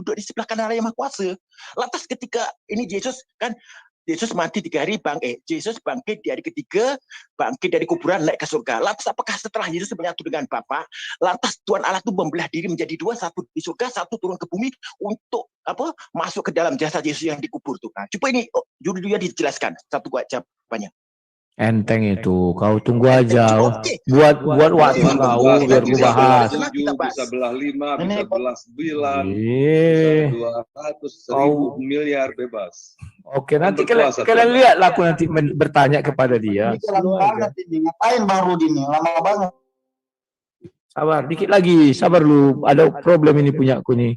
duduk di sebelah kanan Allah yang Maha Kuasa. Lantas ketika ini Yesus mati 3 hari, Yesus bangkit di hari ketiga, bangkit dari kuburan, naik ke surga. Lantas apakah setelah Yesus menyatu dengan Bapa, lantas Tuhan Allah itu membelah diri menjadi 2, satu di surga, satu turun ke bumi untuk masuk ke dalam jasad Yesus yang dikubur tuh. Nah, coba ini judulnya dijelaskan satu jawabannya. Enteng itu, kau tunggu aja. Buat waktu kau biar ku bahas. 7, bisa belah 5, bisa belah 9, bisa 200, 1000 miliar bebas. Oke, nanti kalian lihatlah, aku nanti bertanya kepada dia. Ini lama banget ini. Ngapain Bang Rudi ini? Lama banget. Sabar, dikit lagi. Sabar lu. Ada problem ini punya aku nih.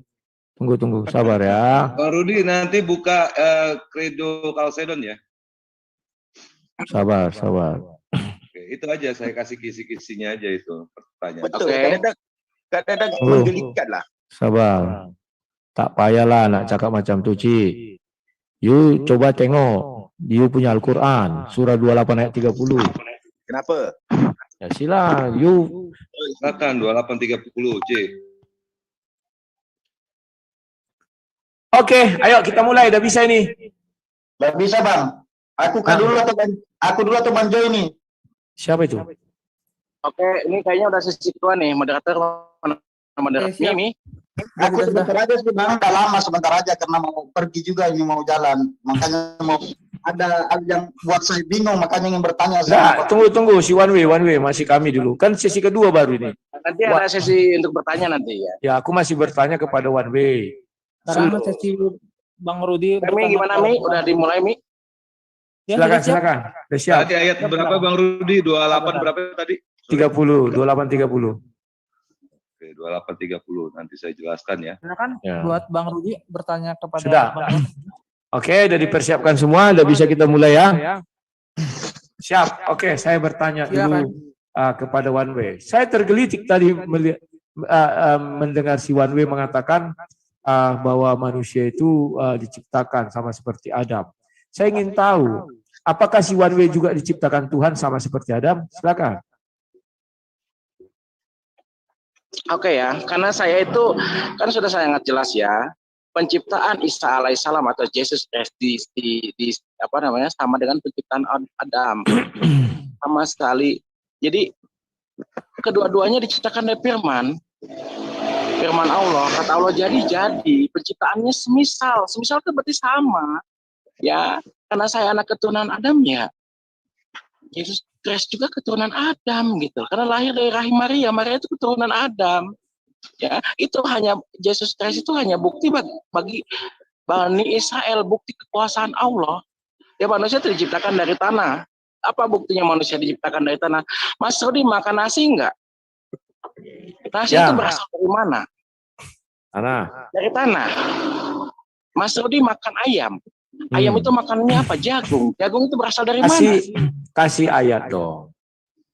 Tunggu. Sabar ya. Bang Rudi, nanti buka Credo Chalcedon ya. Sabar. Oke, itu aja saya kasih kisi-kisinya aja itu pertanyaan. Betul, kadang-kadang menggelikan lah. Sabar. Tak payahlah nak cakap macam tu, Cik. You coba tengok. You punya Al-Quran. Surah 28 ayat 30. Kenapa? Ya sila. You. Silakan 28:30, Cik. Oke, ayo kita mulai. Dah bisa ini. Gak bisa Bang. Aku dulu atau Bang Joy ini. Siapa itu? Oke, ini kayaknya udah sesi kedua nih, moderator Mimi. Aku sebentar aja sih Bang, udah lama sebentar aja karena mau pergi juga, ini mau jalan. Makanya mau ada yang buat saya bingung, makanya ingin bertanya. Nah, tunggu si one way masih kami dulu. Kan sesi kedua baru ini. Nanti ada sesi untuk bertanya nanti ya. Ya, aku masih bertanya kepada one way. Sekarang sesi Bang Rudi. Mi gimana Mi? Udah dimulai Mi? Silakan. Udah siap. Tadi ayat berapa Bang Rudi? 28 berapa tadi? 30, 28:30. Oke, 28:30 nanti saya jelaskan ya. Silakan Ya. buat Bang Rudi bertanya kepada Sudah. Oke, udah dipersiapkan semua, udah bisa kita mulai ya. Siap. Oke, saya bertanya dulu kepada One Way. Saya tergelitik tadi mendengar si One Way mengatakan bahwa manusia itu diciptakan sama seperti Adam. Saya ingin tahu, apakah si One Way juga diciptakan Tuhan sama seperti Adam? Silakan. Oke ya, karena saya itu kan sudah sangat jelas ya, penciptaan Isa alaihissalam atau Yesus Kristus di sama dengan penciptaan Adam sama sekali. Jadi kedua-duanya diciptakan dari firman Allah, kata Allah jadi penciptaannya semisal itu berarti sama ya, karena saya anak keturunan Adam ya, Yesus Kristus juga keturunan Adam gitu, karena lahir dari rahim Maria itu keturunan Adam ya. Itu hanya Yesus Kristus itu hanya bukti bagi Bani Israel, bukti kekuasaan Allah ya. Manusia itu diciptakan dari tanah. Apa buktinya manusia diciptakan dari tanah? Mas Rudi makan nasi enggak? Nasi itu berasal dari mana? Tanah. Dari tanah. Mas Rudi makan ayam. Ayam itu makanannya apa? Jagung. Jagung itu berasal dari mana? Kasih ayat dong.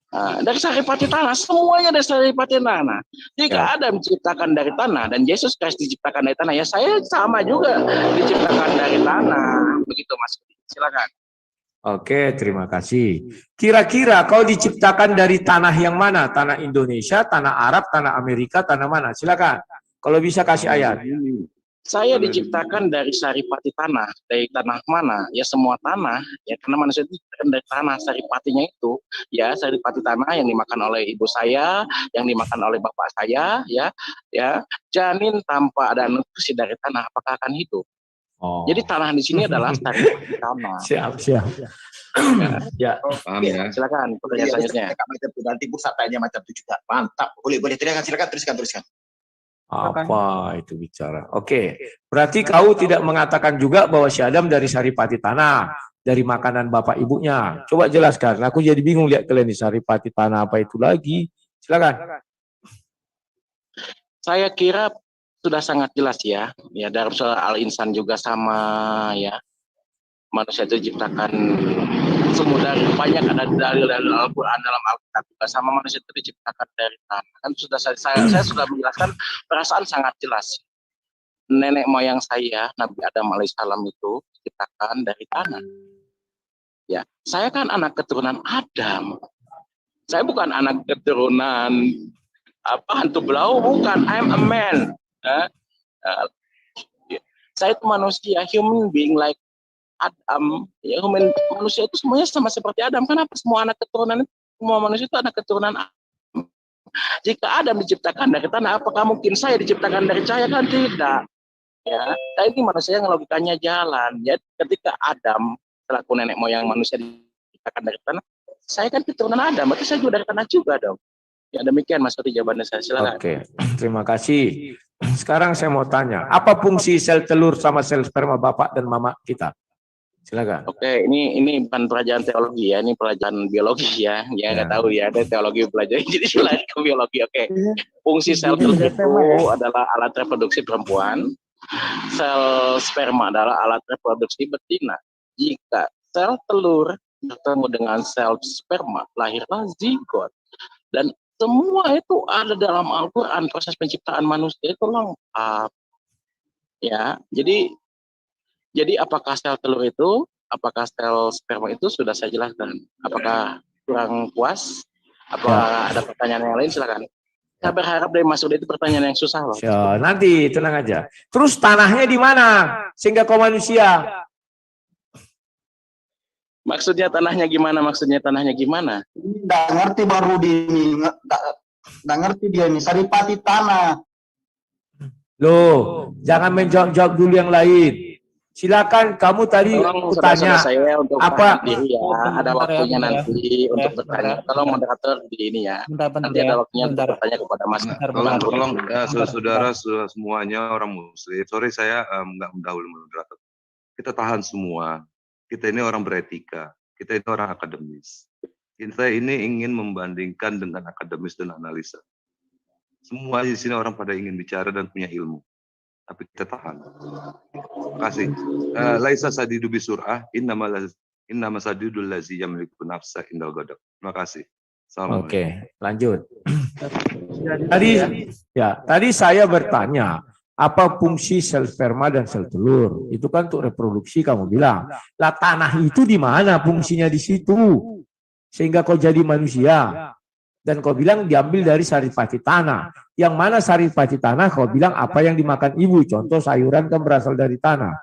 Nah, dari saripati tanah, semuanya dari saripati tanah. Jika Adam diciptakan dari tanah dan Yesus Kristus diciptakan dari tanah, ya saya sama juga diciptakan dari tanah. Begitu Mas. Silakan. Oke, terima kasih. Kira-kira kau diciptakan dari tanah yang mana? Tanah Indonesia, tanah Arab, tanah Amerika, tanah mana? Silakan. Kalau bisa kasih ayat. Saya diciptakan dari saripati tanah. Dari tanah mana? Ya semua tanah. Ya karena manusia diciptakan dari tanah. Saripatinya itu ya saripati tanah yang dimakan oleh ibu saya, yang dimakan oleh bapak saya, ya. Janin tanpa ada nutrisi dari tanah, apakah akan hidup? Oh. Jadi tanah di sini adalah saripati tanah. Siap. Ya. Paham ya. Silakan pertanyaan selanjutnya. Nanti bursa tanya macam itu juga. Mantap. Boleh silakan teruskan. Apa itu bicara? Oke, berarti kau tidak mengatakan juga bahwa si Adam dari saripati tanah, dari makanan bapak ibunya. Coba jelaskan. Aku jadi bingung lihat kalian di saripati tanah apa itu lagi. Silakan. Saya kira sudah sangat jelas ya. Ya dalam surah Al-Insan juga sama ya. Manusia itu diciptakan semua dari banyak ada dalil Al-Quran dalam Alkitab juga sama manusia itu diciptakan dari tanah. Kan sudah saya sudah menjelaskan, perasaan sangat jelas. Nenek moyang saya Nabi Adam alaihissalam itu diciptakan dari tanah. Ya, saya kan anak keturunan Adam. Saya bukan anak keturunan hantu belau, bukan. I'm a man. Saya itu manusia, human being like Adam, ya manusia itu semuanya sama seperti Adam. Kenapa semua anak keturunan, semua manusia itu anak keturunan Adam? Jika Adam diciptakan dari tanah, apakah mungkin saya diciptakan dari cahaya? Kan tidak. Ya, nah ini manusia yang logikanya jalan. Ya, ketika Adam selaku nenek moyang manusia diciptakan dari tanah, saya kan keturunan Adam, berarti saya juga dari tanah juga dong. Ya demikian Mas Rudi jawabannya saya, silakan. Oke, terima kasih. Sekarang saya mau tanya, apa fungsi sel telur sama sel sperma bapak dan mama kita? Silakan. Oke, ini bukan pelajaran teologi ya, ini pelajaran biologi ya. Ya nggak tahu ya, ada teologi belajar jadi selain ke biologi. Oke, fungsi sel telur itu adalah alat reproduksi perempuan. Sel sperma adalah alat reproduksi betina. Jika sel telur bertemu dengan sel sperma, lahirlah zigot. Dan semua itu ada dalam Al-Quran, proses penciptaan manusia itu lengkap. Ya, jadi apakah sel telur itu, apakah sel sperma itu sudah saya jelaskan. Apakah kurang puas? Apa ada pertanyaan yang lain? Silakan. Saya berharap dari Mas Rudi itu pertanyaan yang susah loh. Ya, nanti tenang aja. Terus tanahnya di mana? Sehingga kau manusia. Maksudnya tanahnya gimana? Maksudnya tanahnya gimana? Nggak ngerti baru ini, nggak ngerti dia ini. Saripati tanah. Loh, jangan menjawab dulu yang lain. Silakan, kamu tadi Tolong tanya saya untuk apa diri ya. Ada waktunya nanti untuk bertanya. Tolong moderator di ini ya. Nanti ada waktunya untuk bertanya kepada Mas. Tolong ya, saudara semuanya orang Muslim. Sorry saya nggak mendahului moderator. Kita tahan semua. Kita ini orang beretika. Kita ini orang akademis. Kita ini ingin membandingkan dengan akademis dan analisa. Semua di sini orang pada ingin bicara dan punya ilmu. Tapi kita tahan. Terima kasih. Laisa sadidu bisur'ah, innama sadidul lazi yamliku nafsa indal ghadab. Terima kasih. Assalamualaikum. Oke, lanjut. Tadi saya bertanya, apa fungsi sel sperma dan sel telur? Itu kan untuk reproduksi kamu bilang. Lah tanah itu di mana fungsinya di situ? Sehingga kau jadi manusia. Dan kau bilang diambil dari saripati tanah. Yang mana saripati tanah kau bilang apa yang dimakan ibu. Contoh sayuran kan berasal dari tanah.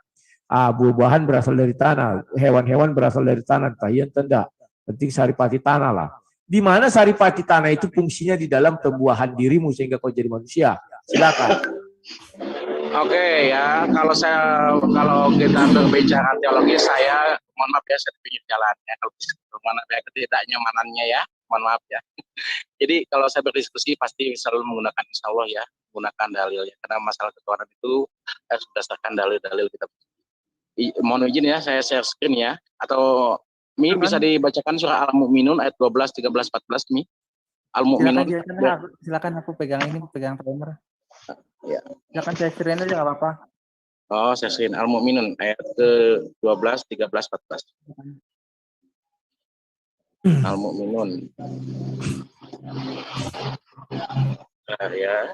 Buah-buahan berasal dari tanah. Hewan-hewan berasal dari tanah. Tahian tenda. Penting saripati tanah lah. Di mana saripati tanah itu fungsinya di dalam pembuahan dirimu sehingga kau jadi manusia. Silakan. Oke ya, kalau kita berbicara teologi, saya mohon maaf ya, saya di pinggir jalan ya, kalau mohon maaf ya ketidaknyamanannya ya, mohon maaf ya. Jadi kalau saya berdiskusi pasti selalu menggunakan insya Allah ya, menggunakan dalil ya, karena masalah ketuhanan itu harus berdasarkan dalil-dalil kita. Mohon izin ya, saya share screen ya, atau Mi bisa dibacakan surah Al-Mu'minun ayat 12, 13, 14 Mi. Al-Mu'minun. Silakan aku pegang timer. Ya. Silakan saya screen aja nggak apa-apa. Oh, saya screen Al-Mu'minun ayat ke-12, 13, 14. Al-Mu'minun. Ya.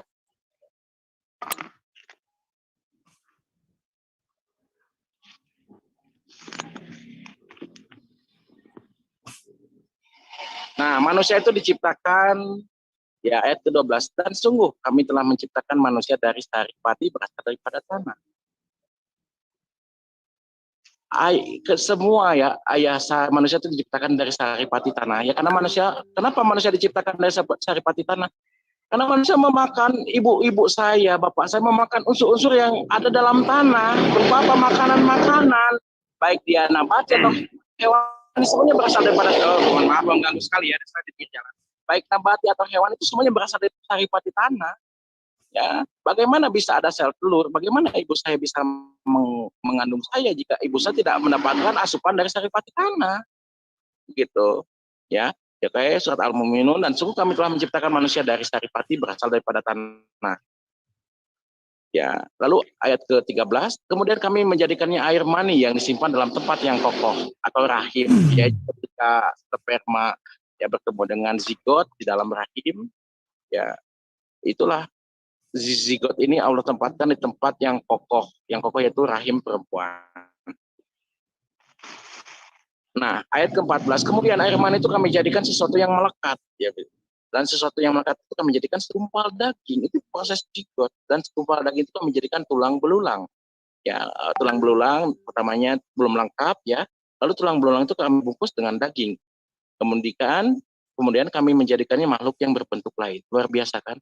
Nah, manusia itu diciptakan ya ayat ke-12, dan sungguh kami telah menciptakan manusia dari saripati berasal daripada tanah. Semua ya manusia itu diciptakan dari saripati tanah. Ya karena kenapa manusia diciptakan dari saripati tanah? Karena manusia memakan ibu saya, bapak saya memakan unsur-unsur yang ada dalam tanah, berupa makanan-makanan, baik dia nabati atau hewan, semuanya berasal daripada mohon maaf mengganggu sekali ya, saya di pinggir jalan. Baik nabati atau hewan itu semuanya berasal dari saripati tanah. Ya, bagaimana bisa ada sel telur? Bagaimana ibu saya bisa mengandung saya jika ibu saya tidak mendapatkan asupan dari saripati tanah? Gitu. Ya, kayak surat Al-Mu'minun, dan sungguh kami telah menciptakan manusia dari saripati berasal daripada tanah. Ya, lalu ayat ke-13, kemudian kami menjadikannya air mani yang disimpan dalam tempat yang kokoh atau rahim, yaitu ketika sperma ya bertemu dengan zigot di dalam rahim, ya itulah zigot ini Allah tempatkan di tempat yang kokoh yaitu rahim perempuan. Nah, ayat ke-14, kemudian air mani itu kami jadikan sesuatu yang melekat, ya, dan sesuatu yang melekat itu kami jadikan segumpal daging, itu proses zigot, dan segumpal daging itu kami jadikan tulang belulang. Ya, tulang belulang pertamanya belum lengkap ya. Lalu tulang belulang itu kami bungkus dengan daging. Kemudian kami menjadikannya makhluk yang berbentuk lain. Luar biasa kan?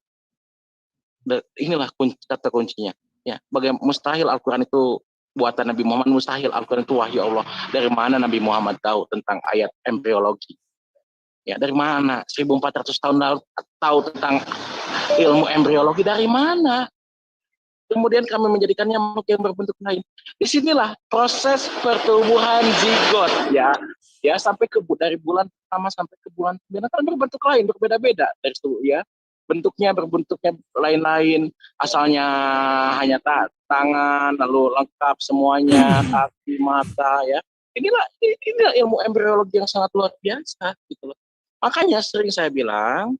Inilah kata kuncinya. Ya, bagaimana mustahil Al-Quran itu buatan Nabi Muhammad, mustahil Al-Quran itu wahyu Allah. Dari mana Nabi Muhammad tahu tentang ayat embriologi? Ya, dari mana? 1400 tahun lalu tahu tentang ilmu embriologi, dari mana? Kemudian kami menjadikannya makhluk yang berbentuk lain. Disinilah proses pertumbuhan zigot, ya sampai dari bulan pertama sampai ke bulan 9 kan berbentuk lain, berbeda-beda dari itu ya. Bentuknya lain-lain, asalnya hanya tangan, lalu lengkap semuanya, kaki, mata, ya. Inilah ilmu embriologi yang sangat luar biasa, gitu loh. Makanya sering saya bilang,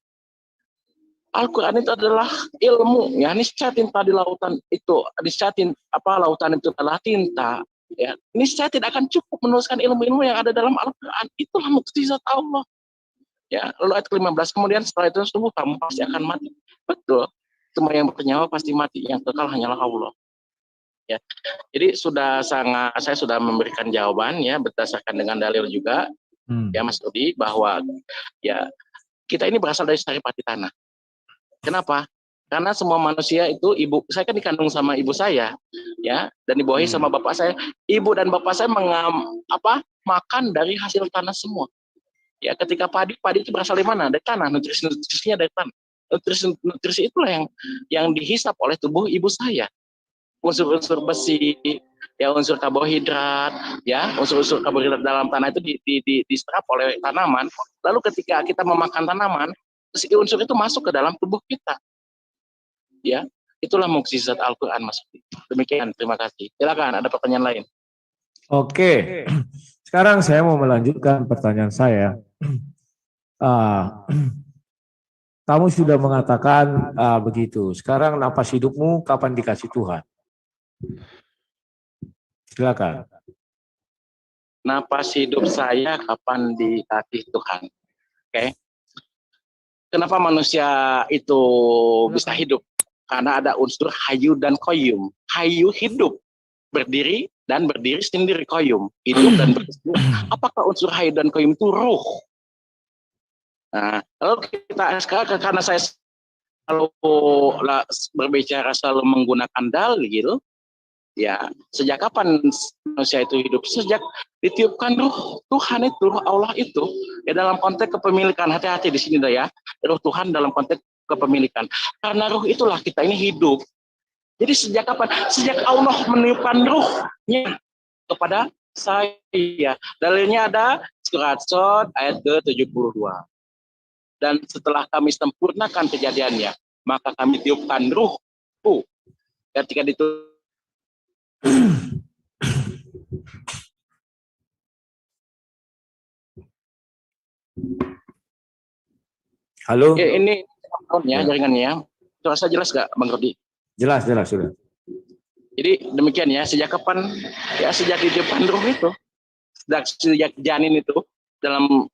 Al-Quran itu adalah ilmu, ya. Niscaya tinta di lautan itu, lautan itu adalah tinta, ya. Niscaya tidak akan cukup menuliskan ilmu-ilmu yang ada dalam Al-Quran. Itulah mukjizat Allah. Ya, lalu ayat ke-15, kemudian setelah itu tubuh kamu pasti akan mati. Betul, semua yang bernyawa pasti mati, yang kekal hanyalah Allah. Ya, jadi saya sudah memberikan jawaban ya berdasarkan dengan dalil juga, ya Mas Rudi, bahwa ya kita ini berasal dari saripati tanah. Kenapa? Karena semua manusia itu saya kan dikandung sama ibu saya, ya, dan dibawahi sama bapak saya. Ibu dan bapak saya makan dari hasil tanah semua. Ya, ketika padi itu berasal dari mana? Dari tanah, nutrisinya dari tanah. Nutrisi itulah yang dihisap oleh tubuh ibu saya. Unsur-unsur besi, ya, unsur karbohidrat, ya, unsur-unsur karbohidrat dalam tanah itu diserap oleh tanaman. Lalu ketika kita memakan tanaman, unsur itu masuk ke dalam tubuh kita. Ya, itulah mukjizat Al-Quran, Mas. Demikian, terima kasih. Silakan, ada pertanyaan lain. Oke, sekarang saya mau melanjutkan pertanyaan saya. Kamu sudah mengatakan begitu. Sekarang napas hidupmu kapan dikasih Tuhan? Silakan. Napas hidup saya kapan dikasih Tuhan? Oke. Kenapa manusia itu bisa hidup? Karena ada unsur hayu dan qayyum. Hayu hidup, berdiri sendiri, qayyum hidup dan berdiri. Apakah unsur hayu dan qayyum itu ruh? Nah, lalu kita sekarang, karena saya selalu berbicara selalu menggunakan dalil, ya, sejak kapan manusia itu hidup? Sejak ditiupkan ruh Tuhan itu, ruh Allah itu, ya, dalam konteks kepemilikan. Hati-hati di sini dah ya, ruh Tuhan dalam konteks kepemilikan. Karena ruh itulah kita ini hidup. Jadi sejak kapan? Sejak Allah meniupkan ruhnya kepada saya. Dalilnya ada surat Shad ayat ke-72. Dan setelah kami sempurnakan kejadiannya, maka kami tiupkan ruh. Ketika Halo? Ya, ini jaringannya. Terasa jelas gak, Bang Rodi? Jelas sudah. Jadi demikian ya, sejak kapan? Ya, sejak ditiupkan ruh itu. Sejak janin itu, dalam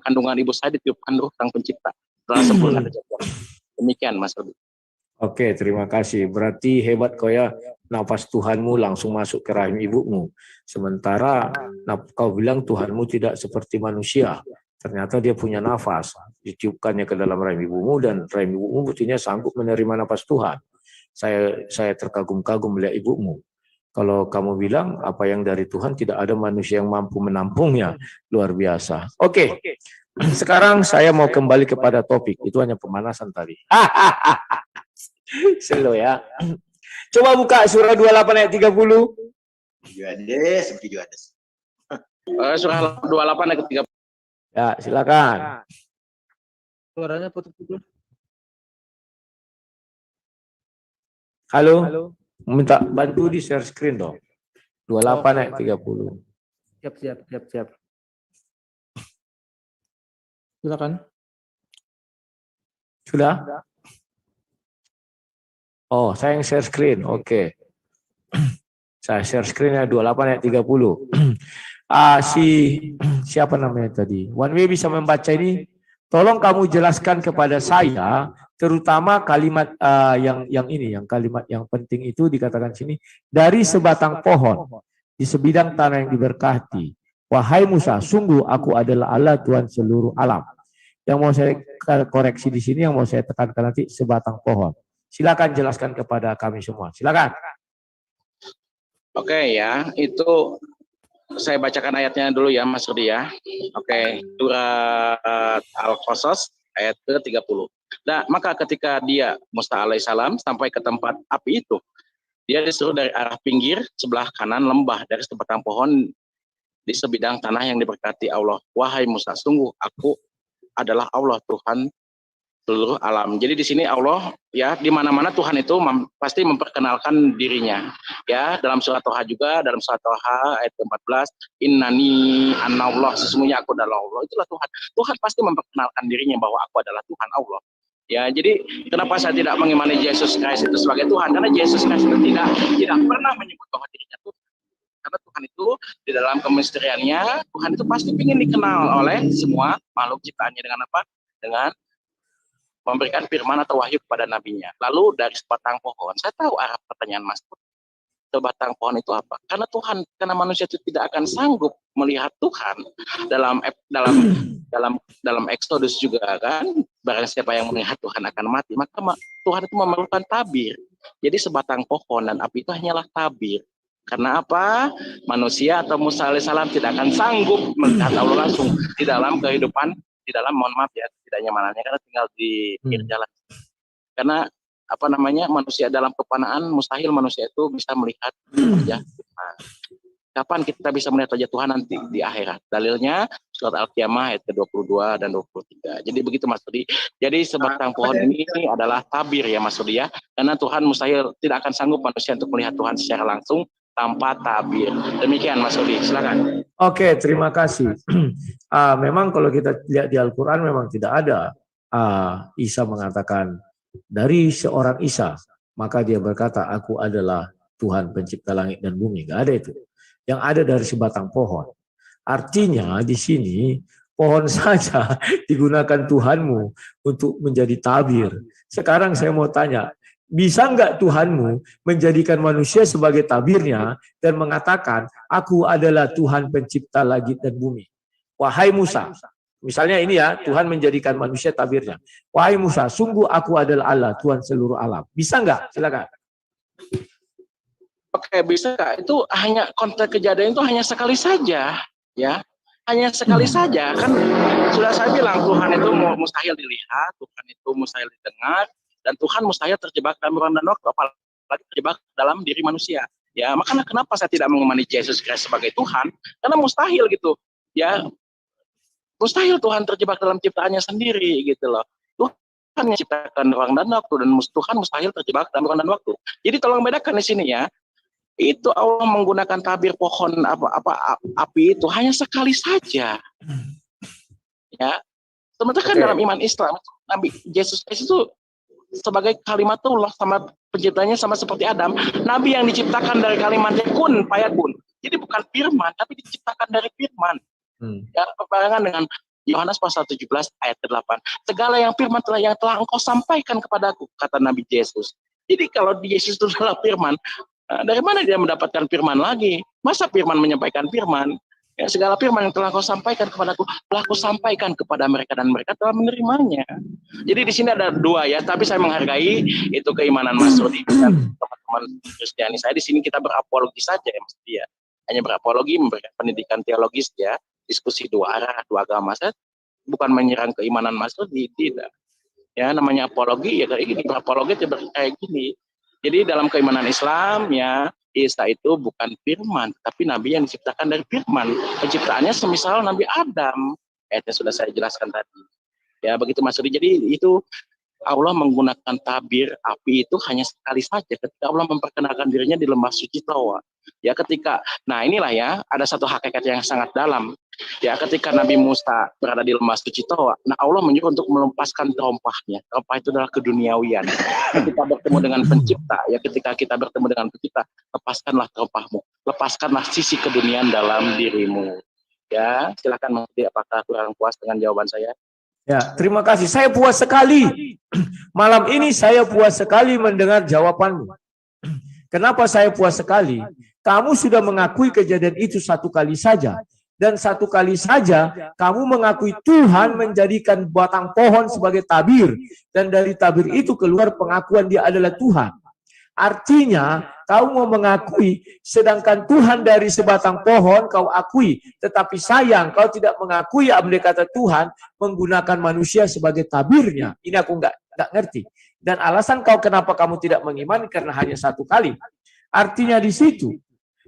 kandungan ibu saya ditiupkan ruh Sang Pencipta. Setelah sempurna kejadian. Demikian, Mas Rodi. Oke, terima kasih. Berarti hebat kau ya, nafas Tuhanmu langsung masuk ke rahim ibumu. Sementara kau bilang Tuhanmu tidak seperti manusia. Ternyata dia punya nafas, ditiupkannya ke dalam rahim ibumu, dan rahim ibumu buktinya sanggup menerima nafas Tuhan. Saya terkagum-kagum melihat ibumu. Kalau kamu bilang apa yang dari Tuhan tidak ada manusia yang mampu menampungnya, luar biasa. Oke, sekarang saya mau kembali kepada topik. Itu hanya pemanasan tadi. Slow ya. Coba buka surah 28 ayat 30. Surah 28 ayat 30. Ya, silakan. Suaranya putus-putus. Halo. Minta bantu di share screen dong. 28 ayat 30. Siap. Silakan. Sudah? Oh, saya yang share screen. Oke. Saya share screen-nya 28 ayat 30. Siapa namanya tadi? One Way bisa membaca ini? tolong kamu jelaskan kepada saya, terutama kalimat yang kalimat yang penting itu dikatakan sini, dari sebatang pohon di sebidang tanah yang diberkati. Wahai Musa, sungguh aku adalah Allah Tuhan seluruh alam. Yang mau saya koreksi di sini, yang mau saya tekankan nanti sebatang pohon. Silakan jelaskan kepada kami semua. Silakan. Oke ya, itu saya bacakan ayatnya dulu ya Mas Rudi ya. Oke, surat Al-Qasas ayat ke-30. Nah, maka ketika dia Musa alaihissalam sampai ke tempat api itu, dia disuruh dari arah pinggir sebelah kanan lembah dari sebatang pohon di sebidang tanah yang diberkati Allah. Wahai Musa, sungguh aku adalah Allah Tuhan seluruh alam. Jadi di sini Allah ya, di mana-mana Tuhan itu pasti memperkenalkan dirinya. Ya, dalam surat Toha juga, dalam surat Toha ayat ke-14, innani anallah, sesungguhnya aku adalah Allah. Itulah Tuhan. Tuhan pasti memperkenalkan dirinya bahwa aku adalah Tuhan Allah. Ya, jadi kenapa saya tidak mengimani Yesus Kristus itu sebagai Tuhan? Karena Yesus Kristus itu tidak pernah menyebut bahwa dirinya Tuhan. Karena Tuhan itu di dalam kemisteriannya, Tuhan itu pasti ingin dikenal oleh semua makhluk ciptaannya dengan apa? Dengan memberikan firman atau wahyu kepada nabinya. Lalu dari sebatang pohon, saya tahu arah pertanyaan Mas. Sebatang pohon itu apa? Karena manusia itu tidak akan sanggup melihat Tuhan dalam Exodus juga kan, barang siapa yang melihat Tuhan akan mati, maka Tuhan itu memerlukan tabir. Jadi sebatang pohon dan api itu hanyalah tabir. Karena apa? Manusia atau Musa alaihissalam tidak akan sanggup melihat Allah langsung di dalam kehidupan, di dalam, mohon maaf ya, tidak nyamanannya karena tinggal di pinggir jalan. Karena apa namanya, manusia dalam kepanaan mustahil manusia itu bisa melihat wajah Tuhan. Kapan kita bisa melihat wajah Tuhan? Nanti di akhirat. Dalilnya surat Al-Qiyamah ayat ke-22 dan 23. Jadi begitu Mas Rudi. Jadi sebatang pohon ini adalah tabir ya Mas Rudi ya. Karena Tuhan mustahil tidak akan sanggup manusia untuk melihat Tuhan secara langsung tanpa tabir. Demikian Mas Rudi, silakan. Oke, terima kasih. Memang kalau kita lihat di Al-Quran memang tidak ada Isa mengatakan dari seorang Isa, maka dia berkata, aku adalah Tuhan pencipta langit dan bumi. Nggak ada itu. Yang ada dari sebatang pohon. Artinya di sini pohon saja digunakan Tuhanmu untuk menjadi tabir. Sekarang saya mau tanya, bisa nggak Tuhanmu menjadikan manusia sebagai tabirnya dan mengatakan, aku adalah Tuhan pencipta langit dan bumi. Wahai Musa, misalnya ini ya, Tuhan menjadikan manusia tabirnya. Wahai Musa, sungguh aku adalah Allah, Tuhan seluruh alam. Bisa nggak? Silakan. Oke, bisa Kak. Itu hanya konteks kejadian itu hanya sekali saja, ya. Hanya sekali saja. Kan sudah saya bilang Tuhan itu mustahil dilihat, Tuhan itu mustahil didengar, dan Tuhan mustahil terjebak dalam ruang dan waktu, apalagi terjebak dalam diri manusia. Ya, makanya kenapa saya tidak mengimani Yesus Kristus sebagai Tuhan? Karena mustahil gitu. Ya, mustahil Tuhan terjebak dalam ciptaannya sendiri gitu loh. Tuhan yang ciptakan ruang dan waktu, dan Tuhan mustahil terjebak dalam ruang dan waktu. Jadi tolong bedakan di sini ya. Itu Allah menggunakan tabir pohon api itu hanya sekali saja. Ya. Sementara kan dalam iman Islam, Nabi Yesus Kristus itu sebagai kalimatullah sama penciptanya sama seperti Adam, Nabi yang diciptakan dari kalimatnya kun fayakun. Jadi bukan firman, tapi diciptakan dari firman. Ya, berbarengan dengan Yohanes pasal 17 ayat ke-8. Segala yang firman yang telah engkau sampaikan kepadaku, kata Nabi Yesus. Jadi kalau Yesus itu adalah firman, dari mana dia mendapatkan firman lagi? Masa firman menyampaikan firman? Ya, segala firman yang telah kau sampaikan kepadaku, telah kau sampaikan kepada mereka dan mereka telah menerimanya. Jadi di sini ada dua ya, tapi saya menghargai itu keimanan Mas Rudi dan teman-teman Kristiani. Saya di sini kita berapologi saja ya Mas Rudi ya. Hanya berapologi, memberikan pendidikan teologis ya, diskusi dua arah, dua agama. Saya bukan menyerang keimanan Mas Rudi, tidak. Ya, namanya apologi ya kayak gini, berapologi kayak gini. Jadi dalam keimanan Islam ya, Isa itu bukan firman, tapi nabi yang diciptakan dari firman. Penciptaannya semisal Nabi Adam. Ayatnya sudah saya jelaskan tadi. Ya, begitu Mas Rudi. Jadi itu Allah menggunakan tabir api itu hanya sekali saja ketika Allah memperkenalkan dirinya di lembah suci Towa. Ya, ketika, nah inilah ya, ada satu hakikat yang sangat dalam. Ya, ketika Nabi Musa berada di lembah suci Towa, nah Allah menyuruh untuk melepaskan terompahnya. Terompah itu adalah keduniawian. Ketika bertemu dengan pencipta, ya ketika kita bertemu dengan pencipta, lepaskanlah terompahmu, lepaskanlah sisi keduniaan dalam dirimu. Ya, silakan Mas, apakah kurang puas dengan jawaban saya? Ya, terima kasih. Saya puas sekali. Malam ini saya puas sekali mendengar jawabanmu. Kenapa saya puas sekali? Kamu sudah mengakui kejadian itu satu kali saja. Dan satu kali saja kamu mengakui Tuhan menjadikan batang pohon sebagai tabir. Dan dari tabir itu keluar pengakuan dia adalah Tuhan. Artinya, kau mau mengakui, sedangkan Tuhan dari sebatang pohon kau akui. Tetapi sayang, kau tidak mengakui andai kata Tuhan menggunakan manusia sebagai tabirnya. Ini aku nggak ngerti. Dan alasan kau kenapa kamu tidak mengimani karena hanya satu kali. Artinya di situ,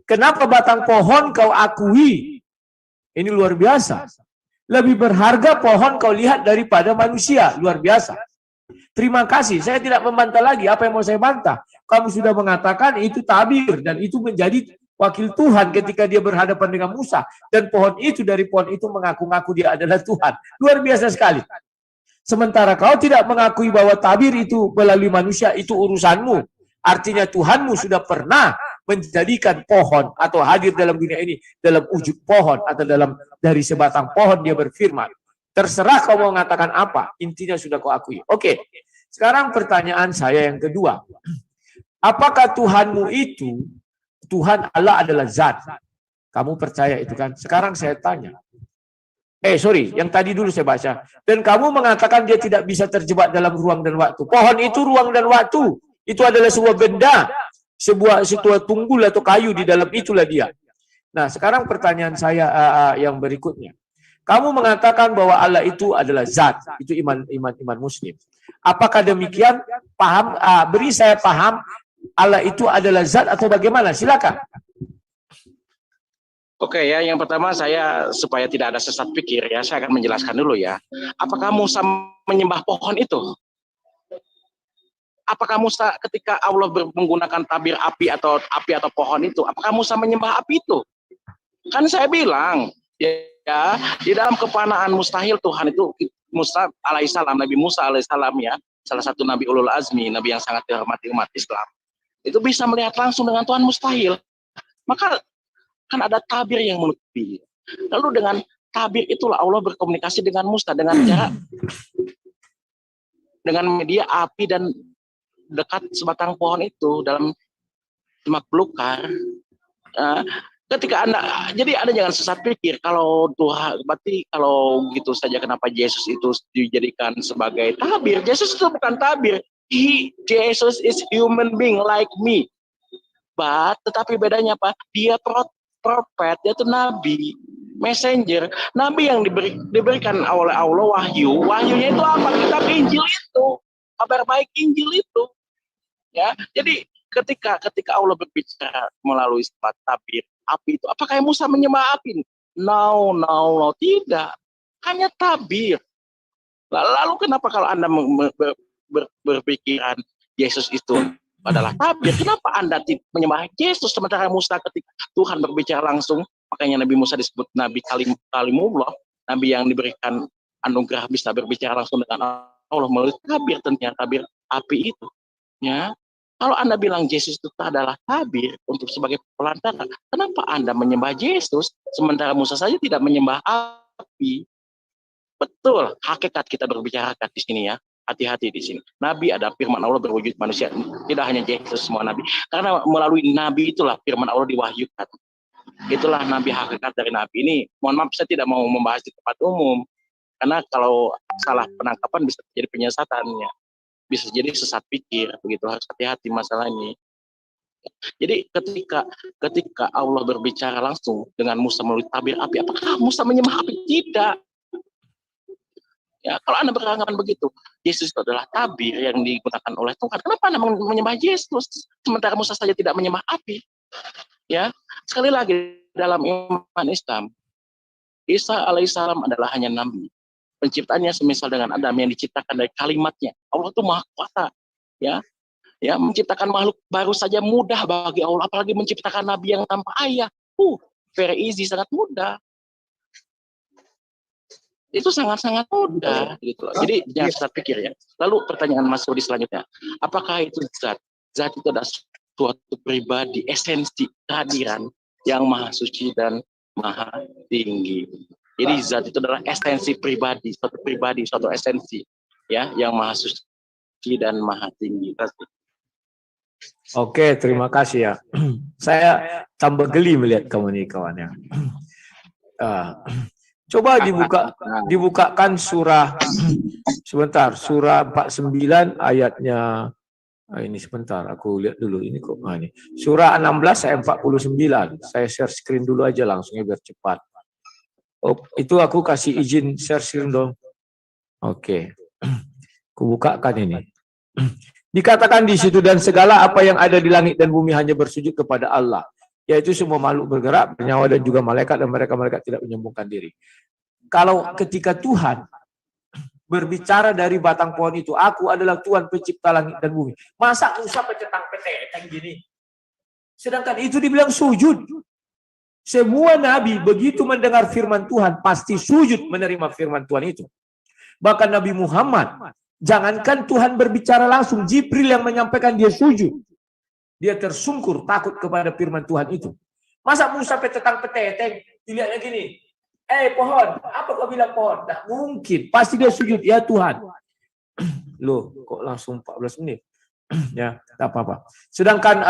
kenapa batang pohon kau akui? Ini luar biasa. Lebih berharga pohon kau lihat daripada manusia. Luar biasa. Terima kasih, saya tidak membantah lagi. Apa yang mau saya bantah? Kamu sudah mengatakan itu tabir dan itu menjadi wakil Tuhan ketika dia berhadapan dengan Musa. Dan pohon itu dari pohon itu mengaku-ngaku dia adalah Tuhan. Luar biasa sekali. Sementara kau tidak mengakui bahwa tabir itu melalui manusia, itu urusanmu. Artinya Tuhanmu sudah pernah menjadikan pohon atau hadir dalam dunia ini dalam wujud pohon atau dalam dari sebatang pohon dia berfirman. Terserah kau mau mengatakan apa, intinya sudah kau akui. Oke, sekarang pertanyaan saya yang kedua. Apakah Tuhanmu itu, Tuhan Allah adalah zat? Kamu percaya itu kan? Sekarang saya tanya. Yang tadi dulu saya baca. Dan kamu mengatakan dia tidak bisa terjebak dalam ruang dan waktu. Pohon itu ruang dan waktu. Itu adalah sebuah benda, sebuah tunggul atau kayu, di dalam itulah dia. Nah, sekarang pertanyaan saya yang berikutnya. Kamu mengatakan bahwa Allah itu adalah zat, itu iman Muslim. Apakah demikian? Paham? Beri saya paham Allah itu adalah zat atau bagaimana? Silakan. Oke ya, yang pertama saya supaya tidak ada sesat pikir ya, saya akan menjelaskan dulu ya. Apakah Musa menyembah pohon itu? Apakah Musa ketika Allah menggunakan tabir api atau pohon itu, apakah Musa menyembah api itu? Kan saya bilang ya, di dalam kepanaan mustahil Tuhan itu Musa alaihissalam, Nabi Musa alaihissalam ya, salah satu Nabi Ulul Azmi, Nabi yang sangat dihormati umat Islam, itu bisa melihat langsung dengan Tuhan mustahil. Maka kan ada tabir yang menutupi. Lalu dengan tabir itulah Allah berkomunikasi dengan Musa dengan cara dengan media api dan dekat sebatang pohon itu dalam semak belukar. Ketika jadi Anda jangan sesat pikir kalau Tuhan, berarti kalau gitu saja kenapa Yesus itu dijadikan sebagai tabir? Yesus itu bukan tabir. Jesus is human being like me. Tetapi bedanya apa? Dia prophet, dia itu nabi, messenger, nabi yang diberikan oleh Allah wahyu. Wahyunya itu apa? Kitab Injil itu, kabar baik Injil itu. Ya, jadi ketika Allah berbicara melalui sebat tabir api itu, apakah Musa menyembah api? No, tidak. Hanya tabir. Lalu kenapa kalau Anda berpikiran Yesus itu adalah tabir, kenapa Anda menyembah Yesus sementara Musa ketika Tuhan berbicara langsung? Makanya Nabi Musa disebut Nabi Kalimullah, Nabi yang diberikan anugerah bisa berbicara langsung dengan Allah melalui tabir, tentunya tabir api itu. Ya. Kalau Anda bilang Yesus itu adalah tabir untuk sebagai pelantara, kenapa Anda menyembah Yesus sementara Musa saja tidak menyembah api? Betul, hakikat kita berbicarakan di sini ya. Hati-hati di sini. Nabi ada firman Allah berwujud manusia, tidak hanya Yesus, semua nabi. Karena melalui nabi itulah firman Allah diwahyukan. Itulah nabi, hakikat dari nabi ini. Mohon maaf, saya tidak mau membahas di tempat umum. Karena kalau salah penangkapan bisa terjadi penyesatannya. Bisa jadi sesat pikir, begitu, harus hati-hati masalah ini. Jadi ketika Allah berbicara langsung dengan Musa melalui tabir api, apakah Musa menyembah api? Tidak. Ya, kalau Anda beranggapan begitu, Yesus itu adalah tabir yang digunakan oleh Tuhan. Kenapa Anda menyembah Yesus sementara Musa saja tidak menyembah api? Ya, sekali lagi dalam iman Islam, Isa alaihissalam adalah hanya nabi. Penciptaannya semisal dengan Adam yang diciptakan dari kalimatnya. Allah itu maha kuasa. Ya, menciptakan makhluk baru saja mudah bagi Allah, apalagi menciptakan nabi yang tanpa ayah. Very easy, sangat mudah. Itu sangat-sangat mudah gitu. Jadi jangan sesat pikir ya. Lalu pertanyaan Mas Rudi selanjutnya, apakah itu zat? Zat itu adalah suatu pribadi, esensi kehadiran yang maha suci dan maha tinggi. Jadi zat itu adalah esensi pribadi, suatu esensi ya yang maha suci dan maha tinggi. Oke, terima kasih ya. Saya tambah geli melihat kamu nih kawannya. Coba dibukakan surah sebentar, surah 49 ayatnya. Ini sebentar, aku lihat dulu ini kok. Ini surah 16 ayat 49. Saya share screen dulu aja langsungnya biar cepat. Oh, itu aku kasih izin share screen dong. Oke. Aku bukakan ini. Dikatakan di situ, dan segala apa yang ada di langit dan bumi hanya bersujud kepada Allah, yaitu semua makhluk bergerak, bernyawa dan juga malaikat, dan mereka tidak menyombongkan diri. Kalau ketika Tuhan berbicara dari batang pohon itu, aku adalah Tuhan pencipta langit dan bumi, masa Musa pencetang peteng gini? Sedangkan itu dibilang sujud. Semua nabi begitu mendengar firman Tuhan pasti sujud menerima firman Tuhan itu. Bahkan Nabi Muhammad, jangankan Tuhan berbicara langsung, Jibril yang menyampaikan dia sujud. Dia tersungkur takut kepada firman Tuhan itu. Masa Musa petetang peteteng, dilihatnya gini, pohon, apa kau bilang pohon? Nah, mungkin, pasti dia sujud, ya Tuhan. Loh, kok langsung 14 menit? Ya, tak apa-apa. Sedangkan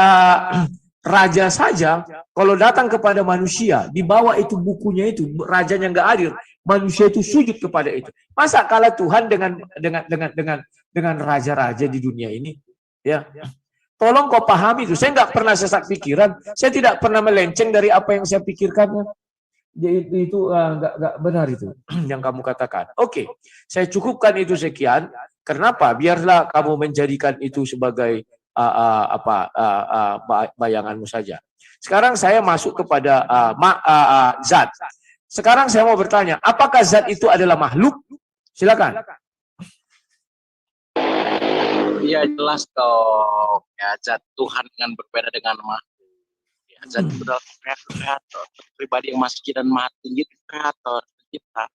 raja saja, kalau datang kepada manusia, dibawa itu bukunya itu, rajanya nggak hadir, manusia itu sujud kepada itu. Masa kalah Tuhan dengan raja-raja di dunia ini? Ya, tolong kau pahami itu. Saya nggak pernah sesat pikiran, saya tidak pernah melenceng dari apa yang saya pikirkan. Itu nggak benar itu yang kamu katakan. Oke, saya cukupkan itu sekian. Kenapa? Biarlah kamu menjadikan itu sebagai bayanganmu saja. Sekarang saya masuk kepada zat. Sekarang saya mau bertanya, apakah zat itu adalah makhluk? Silakan. Ya jelas dong. Ya, zat Tuhan dengan berbeda dengan makhluk. Ya, zat itu adalah kreator, pribadi yang maha suci dan maha tinggi, kreator, pencipta.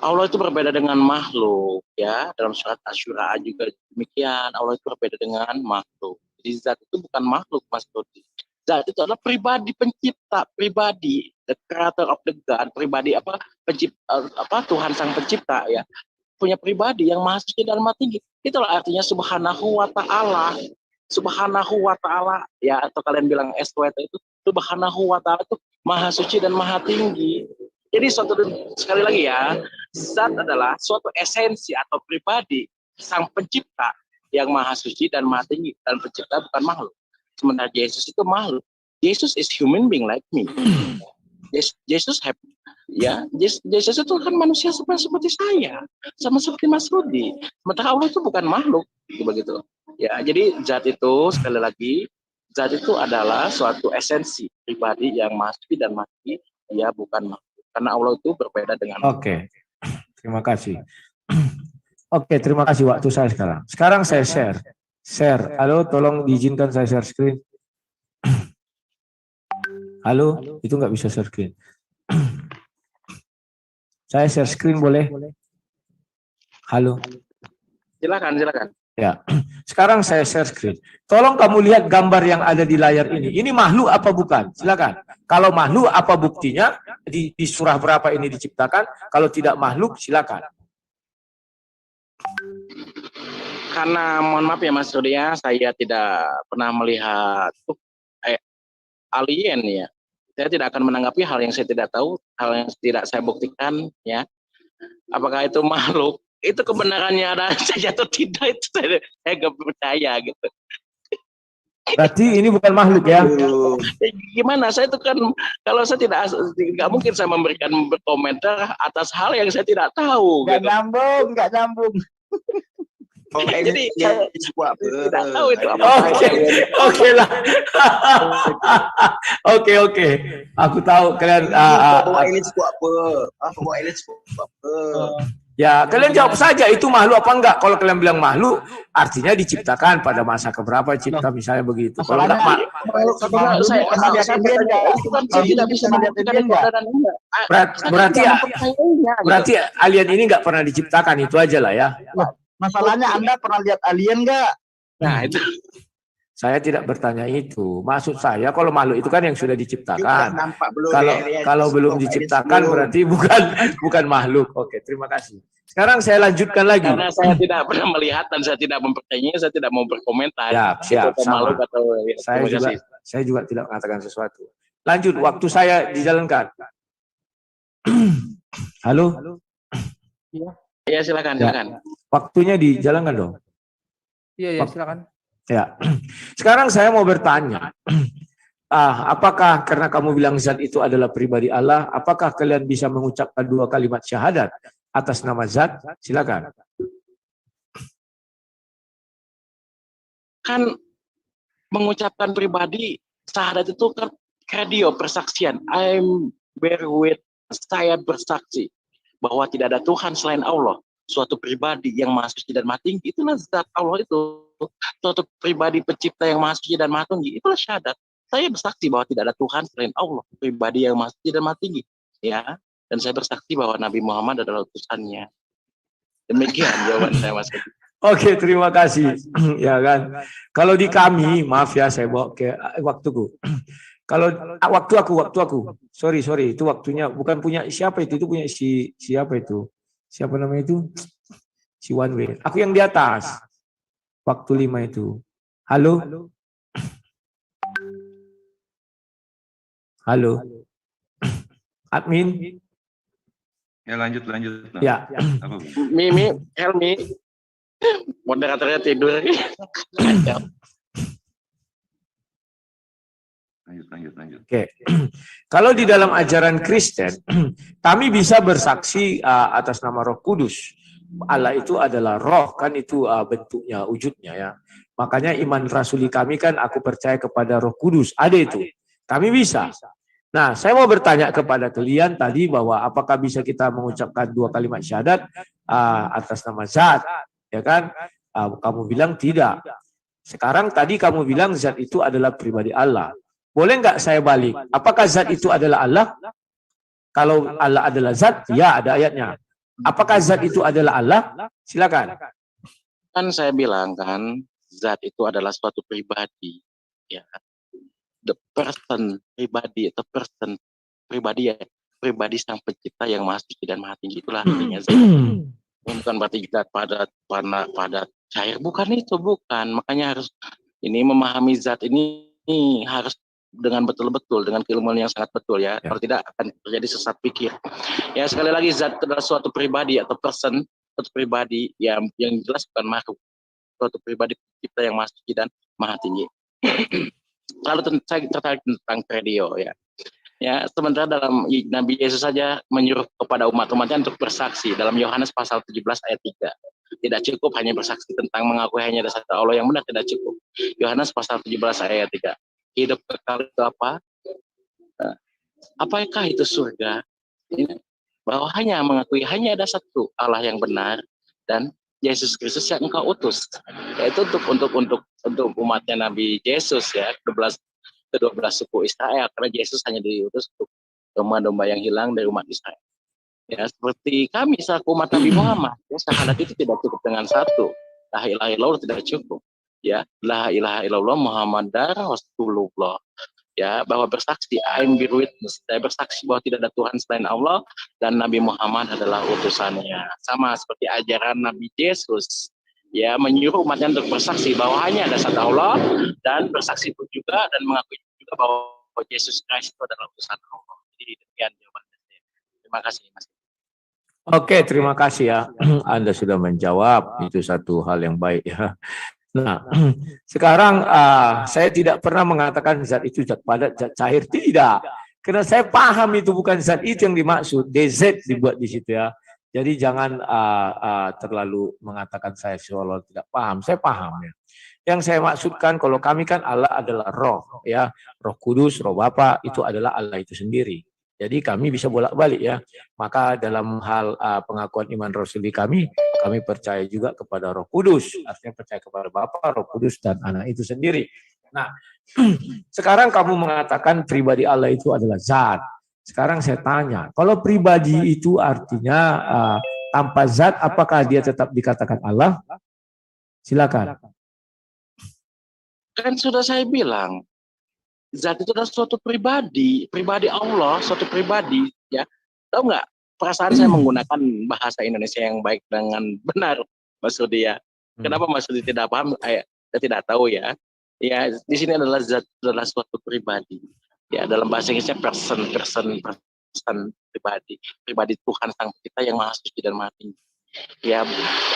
Allah itu berbeda dengan makhluk, ya. Dalam surat Asy-Syu'ara juga demikian. Allah itu berbeda dengan makhluk. Jadi zat itu bukan makhluk, Mas Dodi. Zat itu adalah pribadi pencipta, pribadi, the creator of the God, pribadi pencipta, Tuhan sang pencipta, ya. Punya pribadi yang maha suci dan maha tinggi. Itulah artinya subhanahu wa ta'ala. Subhanahu wa ta'ala, ya, atau kalian bilang SWT itu, subhanahu wa ta'ala itu maha suci dan maha tinggi. Jadi sekali lagi ya, zat adalah suatu esensi atau pribadi sang pencipta yang maha suci dan maha tinggi, dan pencipta bukan makhluk. Sementara Yesus itu makhluk. Yesus is human being like me. Yesus Yesus itu kan manusia seperti saya, sama seperti Mas Rudi. Sementara Allah itu bukan makhluk, begitu. Ya, jadi zat itu sekali lagi, zat itu adalah suatu esensi pribadi yang maha suci dan maha tinggi, dia bukan makhluk. Karena Allah itu berbeda dengan. Oke, terima kasih. Oke, terima kasih waktu saya sekarang. Sekarang saya share. Halo, tolong diizinkan saya share screen. Halo, itu nggak bisa share screen. Saya share screen boleh? Halo. Silakan. Ya, sekarang saya share screen. Tolong kamu lihat gambar yang ada di layar ini. Ini makhluk apa bukan? Silakan. Kalau makhluk apa buktinya? Di surah berapa ini diciptakan? Kalau tidak makhluk, silakan. Karena mohon maaf ya Mas Rudi, saya tidak pernah melihat alien ya. Saya tidak akan menanggapi hal yang saya tidak tahu, hal yang tidak saya buktikan ya. Apakah itu makhluk? Itu kebenarannya ada saja atau tidak, itu saya nggak percaya gitu. Berarti ini bukan makhluk ya? Gimana? Saya itu kan, kalau saya nggak mungkin saya memberikan berkomentar atas hal yang saya tidak tahu. Nggak nyambung. Jadi saya tidak tahu itu apa. Oke lah. Oke. Aku tahu kalian. Ya, kalian jawab saja itu makhluk apa enggak. Kalau kalian bilang makhluk, artinya diciptakan pada masa keberapa cipta misalnya begitu. Kalau enggak saya tidak bisa membuktikan dan enggak. Berarti alien ini enggak pernah diciptakan, itu aja lah ya. Masalahnya Anda pernah lihat alien enggak? Nah, itu. Saya tidak bertanya itu. Maksud saya kalau makhluk itu kan yang sudah diciptakan. Nampak belum Kalau belum diciptakan berarti bukan makhluk. Oke, terima kasih. Sekarang saya lanjutkan lagi. Karena saya tidak pernah melihat dan saya tidak mempercayainya, saya tidak mau berkomentar. Siap, sama. Atau, ya, saya juga tidak mengatakan sesuatu. Lanjut, waktu saya dijalankan. Halo? Iya, silakan. Waktunya dijalankan dong. Iya, silakan. Ya, sekarang saya mau bertanya, apakah karena kamu bilang zat itu adalah pribadi Allah, apakah kalian bisa mengucapkan 2 kalimat syahadat atas nama zat? Silakan. Kan mengucapkan pribadi syahadat itu kan radio persaksian. I'm bear with, saya bersaksi bahwa tidak ada Tuhan selain Allah. Suatu pribadi yang maha suci dan maha tinggi, itulah zat Allah itu. Suatu pribadi pencipta yang maha suci dan maha tinggi, itulah syahadat. Saya bersaksi bahwa tidak ada Tuhan selain Allah, pribadi yang maha suci dan maha tinggi. Ya, dan saya bersaksi bahwa Nabi Muhammad adalah utusannya. Demikian jawaban saya, Mas. Oke, terima kasih. Ya kan. Kalau di kami, maaf ya saya bawa ke waktuku. Kalau waktu aku. Sorry, itu waktunya bukan punya siapa itu punya siapa itu? Siapa namanya itu? Si One Way. Aku yang di atas. Waktu 5 itu. Halo? Halo? Admin? Ya lanjut. Nah. Ya. Apa, Bu? Mimi, Helmi. Moderatornya tidur. Lanjut. Oke. Kalau di dalam ajaran Kristen, kami bisa bersaksi atas nama Roh Kudus. Allah itu adalah roh, kan itu bentuknya, wujudnya ya. Makanya iman rasuli kami kan aku percaya kepada Roh Kudus. Ada itu. Kami bisa. Nah, saya mau bertanya kepada kalian tadi bahwa apakah bisa kita mengucapkan 2 kalimat syahadat atas nama zat, ya kan? Kamu bilang tidak. Sekarang tadi kamu bilang zat itu adalah pribadi Allah. Boleh nggak saya balik? Apakah zat itu adalah Allah? Kalau Allah adalah zat, ya ada ayatnya. Apakah zat itu adalah Allah? Silakan. Kan saya bilang kan, zat itu adalah suatu pribadi. Ya. The person, pribadi, atau person, pribadi sang pencipta yang maha suci dan maha tinggi, itulah artinya zat. Bukan berarti kita pada cair, bukan itu, bukan. Makanya harus ini memahami zat ini harus dengan betul-betul, dengan keilmuan yang sangat betul ya. Kalau tidak akan terjadi sesat pikir. Ya, sekali lagi zat adalah suatu pribadi atau person, suatu pribadi yang jelas bukan makhluk, suatu pribadi pencipta yang maha suci dan maha tinggi. Lalu saya tertarik tentang radio ya. Ya, sementara dalam Nabi Yesus saja menyuruh kepada umat-umatnya untuk bersaksi dalam Yohanes pasal 17 ayat 3. Tidak cukup hanya bersaksi tentang mengakui hanya ada satu Allah yang benar, tidak cukup. Yohanes pasal 17 ayat 3. Hidup kekal itu apa? Apakah itu surga? Bahwa hanya mengakui hanya ada satu Allah yang benar dan Yesus Kristus yang engkau utus. Yaitu untuk umatnya Nabi Yesus ya, ke-12 suku Israel, karena Yesus hanya diutus untuk domba-domba yang hilang dari umat Israel. Ya, seperti kami selaku umat Nabi Muhammad, ya, syahadat itu tidak cukup dengan satu. La ilaha illallah tidak cukup. Ya, la ilaha illallah Muhammadar Rasulullah. Ya, bahwa bersaksi, I'm bear witness. Saya bersaksi bahwa tidak ada Tuhan selain Allah dan Nabi Muhammad adalah utusannya. Sama seperti ajaran Nabi Yesus. Ya, menyuruh umatnya untuk bersaksi bahwa hanya ada satu Allah dan bersaksi pun juga dan mengakui juga bahwa Yesus Kristus itu adalah utusan Allah. Jadi demikian jawabannya. Terima kasih, Mas. Oke, terima kasih ya. Anda sudah menjawab, itu satu hal yang baik ya. Nah, sekarang saya tidak pernah mengatakan zat itu zat padat, zat cair, tidak. Karena saya paham itu bukan zat itu yang dimaksud, DZ dibuat di situ ya. Jadi jangan terlalu mengatakan saya seolah tidak paham, saya paham ya. Yang saya maksudkan kalau kami kan Allah adalah roh ya, Roh Kudus, Roh Bapa itu adalah Allah itu sendiri. Jadi kami bisa bolak-balik ya. Maka dalam hal pengakuan iman rasuli kami percaya juga kepada Roh Kudus. Artinya percaya kepada Bapa, Roh Kudus dan Anak itu sendiri. Nah, sekarang kamu mengatakan pribadi Allah itu adalah zat. Sekarang saya tanya, kalau pribadi itu artinya tanpa zat, apakah dia tetap dikatakan Allah? Silakan. Kan sudah saya bilang, zat itu adalah suatu pribadi Allah, suatu pribadi, ya. Tahu nggak? Perasaan saya menggunakan bahasa Indonesia yang baik dengan benar, Mas Rudi ya. Kenapa Mas Rudi tidak paham? Saya tidak tahu ya. Ya, di sini adalah zat adalah suatu pribadi. Ya, dalam bahasa Inggrisnya person, pribadi Tuhan Sang Pencipta yang Maha Suci dan Maha Tinggi. Ya,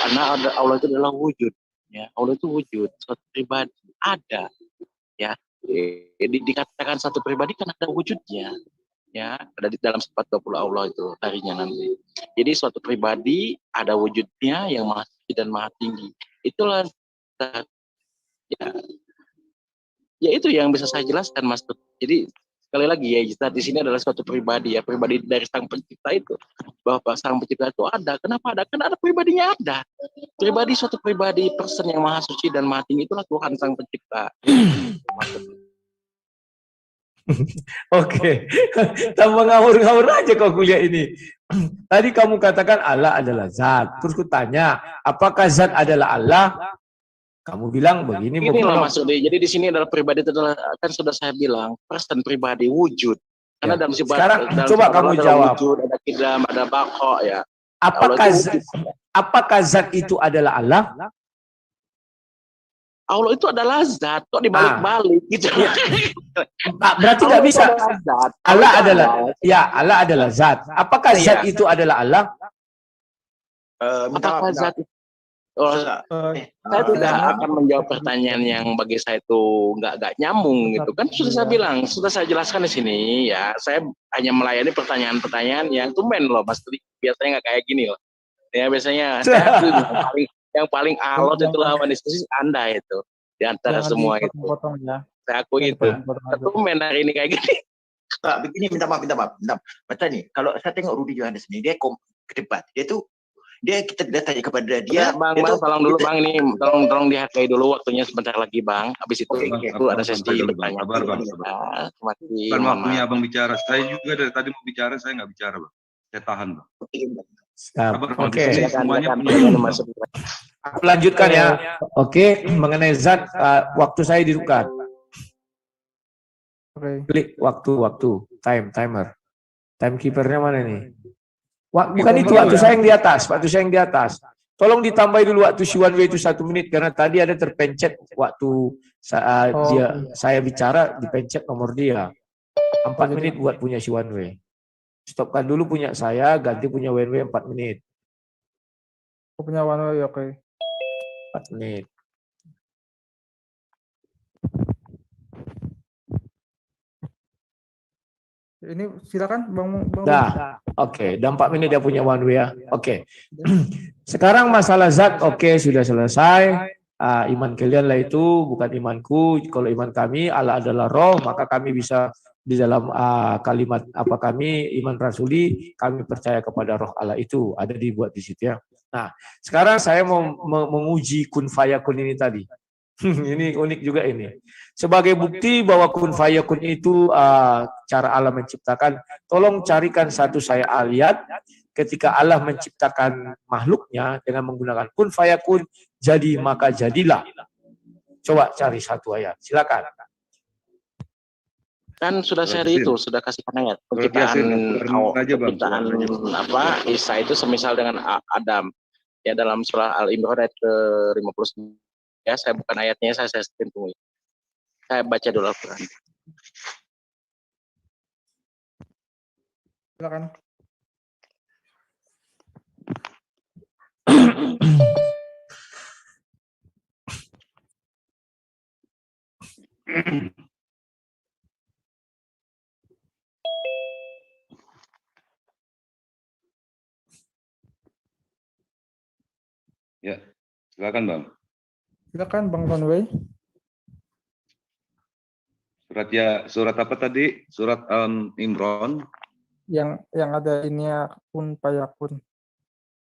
karena Allah itu adalah wujud. Ya, Allah itu wujud, suatu pribadi ada. Ya, dikatakan satu pribadi kan ada wujudnya. Ya, ada di dalam sifat 20 Allah itu harinya nanti. Jadi suatu pribadi ada wujudnya yang Maha Suci dan Maha Tinggi. Itulah ya itu yang bisa saya jelaskan, Mas. Jadi sekali lagi ya, zat di sini adalah suatu pribadi ya, pribadi dari Sang Pencipta itu. Bahwa Sang Pencipta itu ada. Kenapa ada? Karena ada pribadinya ada. Pribadi, suatu pribadi person yang Maha Suci dan Maha Tinggi itulah Tuhan Sang Pencipta. Oke, tambah ngawur-ngawur aja kok kuliah ini. Tadi kamu katakan Allah adalah zat. Terus kutanya, apakah zat adalah Allah? Kamu bilang begini. Ini loh Mas Rudi. Jadi di sini adalah pribadi itu adalah, kan sudah saya bilang, person pribadi wujud. Karena dalam sifat, sekarang coba kamu jawab. Wujud, ada kidam, ada bako ya. Apakah zat itu adalah Allah? Allah itu adalah zat, kok dibalik-balik gitu. Berarti nggak bisa. Allah adalah zat. Apakah zat itu adalah Allah? Apakah zat itu? Saya tidak akan menjawab pertanyaan yang bagi saya itu nggak nyambung gitu kan. Sudah saya bilang, sudah saya jelaskan di sini ya. Saya hanya melayani pertanyaan-pertanyaan yang tumben loh, Mas. Biasanya nggak kayak gini loh. Ya biasanya yang paling alot itu lawan diskusi Anda itu di antara semua itu. Saya akui itu. Tumben hari ini kayak gini. Begini, minta maaf. Baca nih, kalau saya tengok Rudi Johannes nih, dia ke debat. Kita tanya kepada dia. Bang, tolong dulu Bang, ini tolong dihargai dulu waktunya sebentar lagi Bang. Habis itu ada sesi bertanya. Sabar. Bukan waktunya Abang bicara. Saya juga dari tadi mau bicara, saya nggak bicara Bang. Saya tahan Bang. Oke. Semuanya Aku lanjutkan ya. Oke, mengenai zat, waktu saya dibuka. Klik waktu, timer. Timekeepernya mana nih? Bukan itu, waktu saya yang di atas. Tolong ditambahi dulu waktu si one way itu 1 menit, karena tadi ada terpencet waktu saya bicara, dipencet nomor dia. 4 menit buat punya si one way. Stopkan dulu punya saya, ganti punya one way 4 menit. Punya one way, oke. 4 menit. Ini silakan Bang. Oke. Dan 4 menit dia punya one way ya. Oke. Sekarang masalah zat, oke, sudah selesai. Iman kalian lah itu, bukan imanku. Kalau iman kami, Allah adalah roh, maka kami bisa di dalam kalimat kami iman rasuli, kami percaya kepada roh Allah itu, ada dibuat di situ ya. Nah, sekarang saya mau menguji kun fayakun ini tadi. Ini unik juga ini. Sebagai bukti bahwa kun fayakun itu cara Allah menciptakan, tolong carikan satu saya ayat ketika Allah menciptakan makhluknya dengan menggunakan kun fayakun, jadi maka jadilah. Coba cari satu ayat, silakan. Kan sudah seri itu, sudah kasih ayat. Penciptaan Isa itu semisal dengan Adam. Ya dalam surah Al-Imran ayat ke-59. Ya, saya bukan ayatnya, saya tunggu. Saya baca dulu Al-Quran. Silakan. Ya, silakan Bang. Silakan Bang Vanway. Surat apa tadi? Surat Imran. Yang ada ini ya, kun payakun.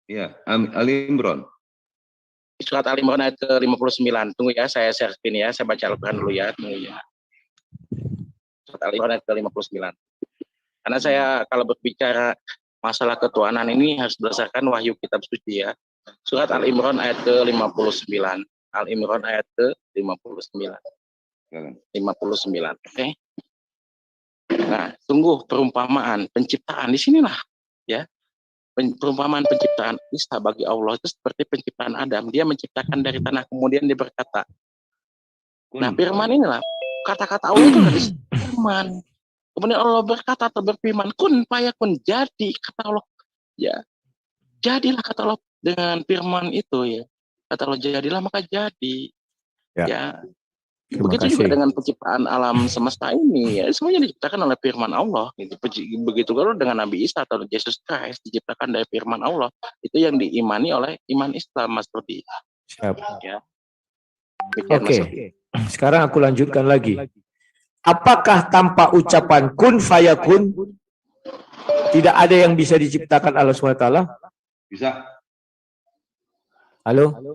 Iya, Ali Imran. Surat Al-Imran ayat ke-59. Tunggu ya, saya share screen ya, saya baca Al-Quran dulu ya. Tunggu ya. Surat Al-Imran ayat ke-59. Karena saya kalau berbicara masalah ketuhanan ini harus berdasarkan wahyu kitab suci ya. Surat Al-Imran ayat ke-59. Al-Imran ayat ke-59. 59. Oke. Nah, sungguh perumpamaan penciptaan di sinilah ya. Perumpamaan penciptaan Isa bagi Allah itu seperti penciptaan Adam. Dia menciptakan dari tanah, kemudian dia berkata. Nah, firman inilah kata-kata Allah itu dari firman. Kemudian Allah berkata atau berfirman, kun fayakun, jadi, kata Allah. Ya, jadilah, kata Allah dengan firman itu ya. Kata Allah, jadilah maka jadi. Ya. Begitu juga dengan penciptaan alam semesta ini, ya semuanya diciptakan oleh firman Allah. Gitu. Begitu juga dengan Nabi Isa atau Yesus Christ diciptakan dari firman Allah. Itu yang diimani oleh iman Islam, Mas Rudi. Siap. Ya. Oke. Sekarang aku lanjutkan lagi. Apakah tanpa ucapan kun fayakun tidak ada yang bisa diciptakan Allah SWT? Bisa. Halo?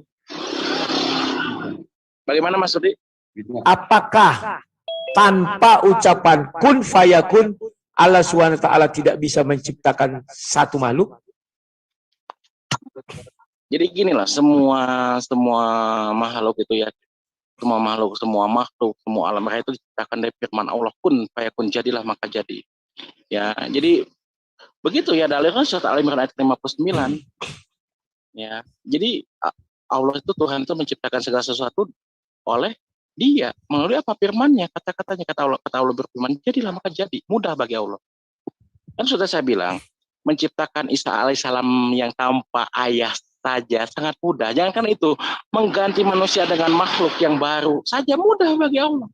Bagaimana Mas Rudi? Apakah tanpa ucapan kun fayakun Allah SWT tidak bisa menciptakan satu makhluk? Jadi ginilah, semua makhluk itu ya, semua makhluk, semua alam raya itu diciptakan dari firman Allah, kun fayakun, jadilah maka jadi. Ya, jadi begitu ya dalilnya surat Al-Imran ayat 59. Ya, jadi Allah itu, Tuhan itu menciptakan segala sesuatu oleh Dia melalui apa, firman-Nya, kata-katanya. Kata Allah berfirman, jadilah maka jadi. Mudah bagi Allah. Kan sudah saya bilang, menciptakan Isa alaihissalam yang tanpa ayah saja sangat mudah. Jangan itu mengganti manusia dengan makhluk yang baru saja mudah bagi Allah.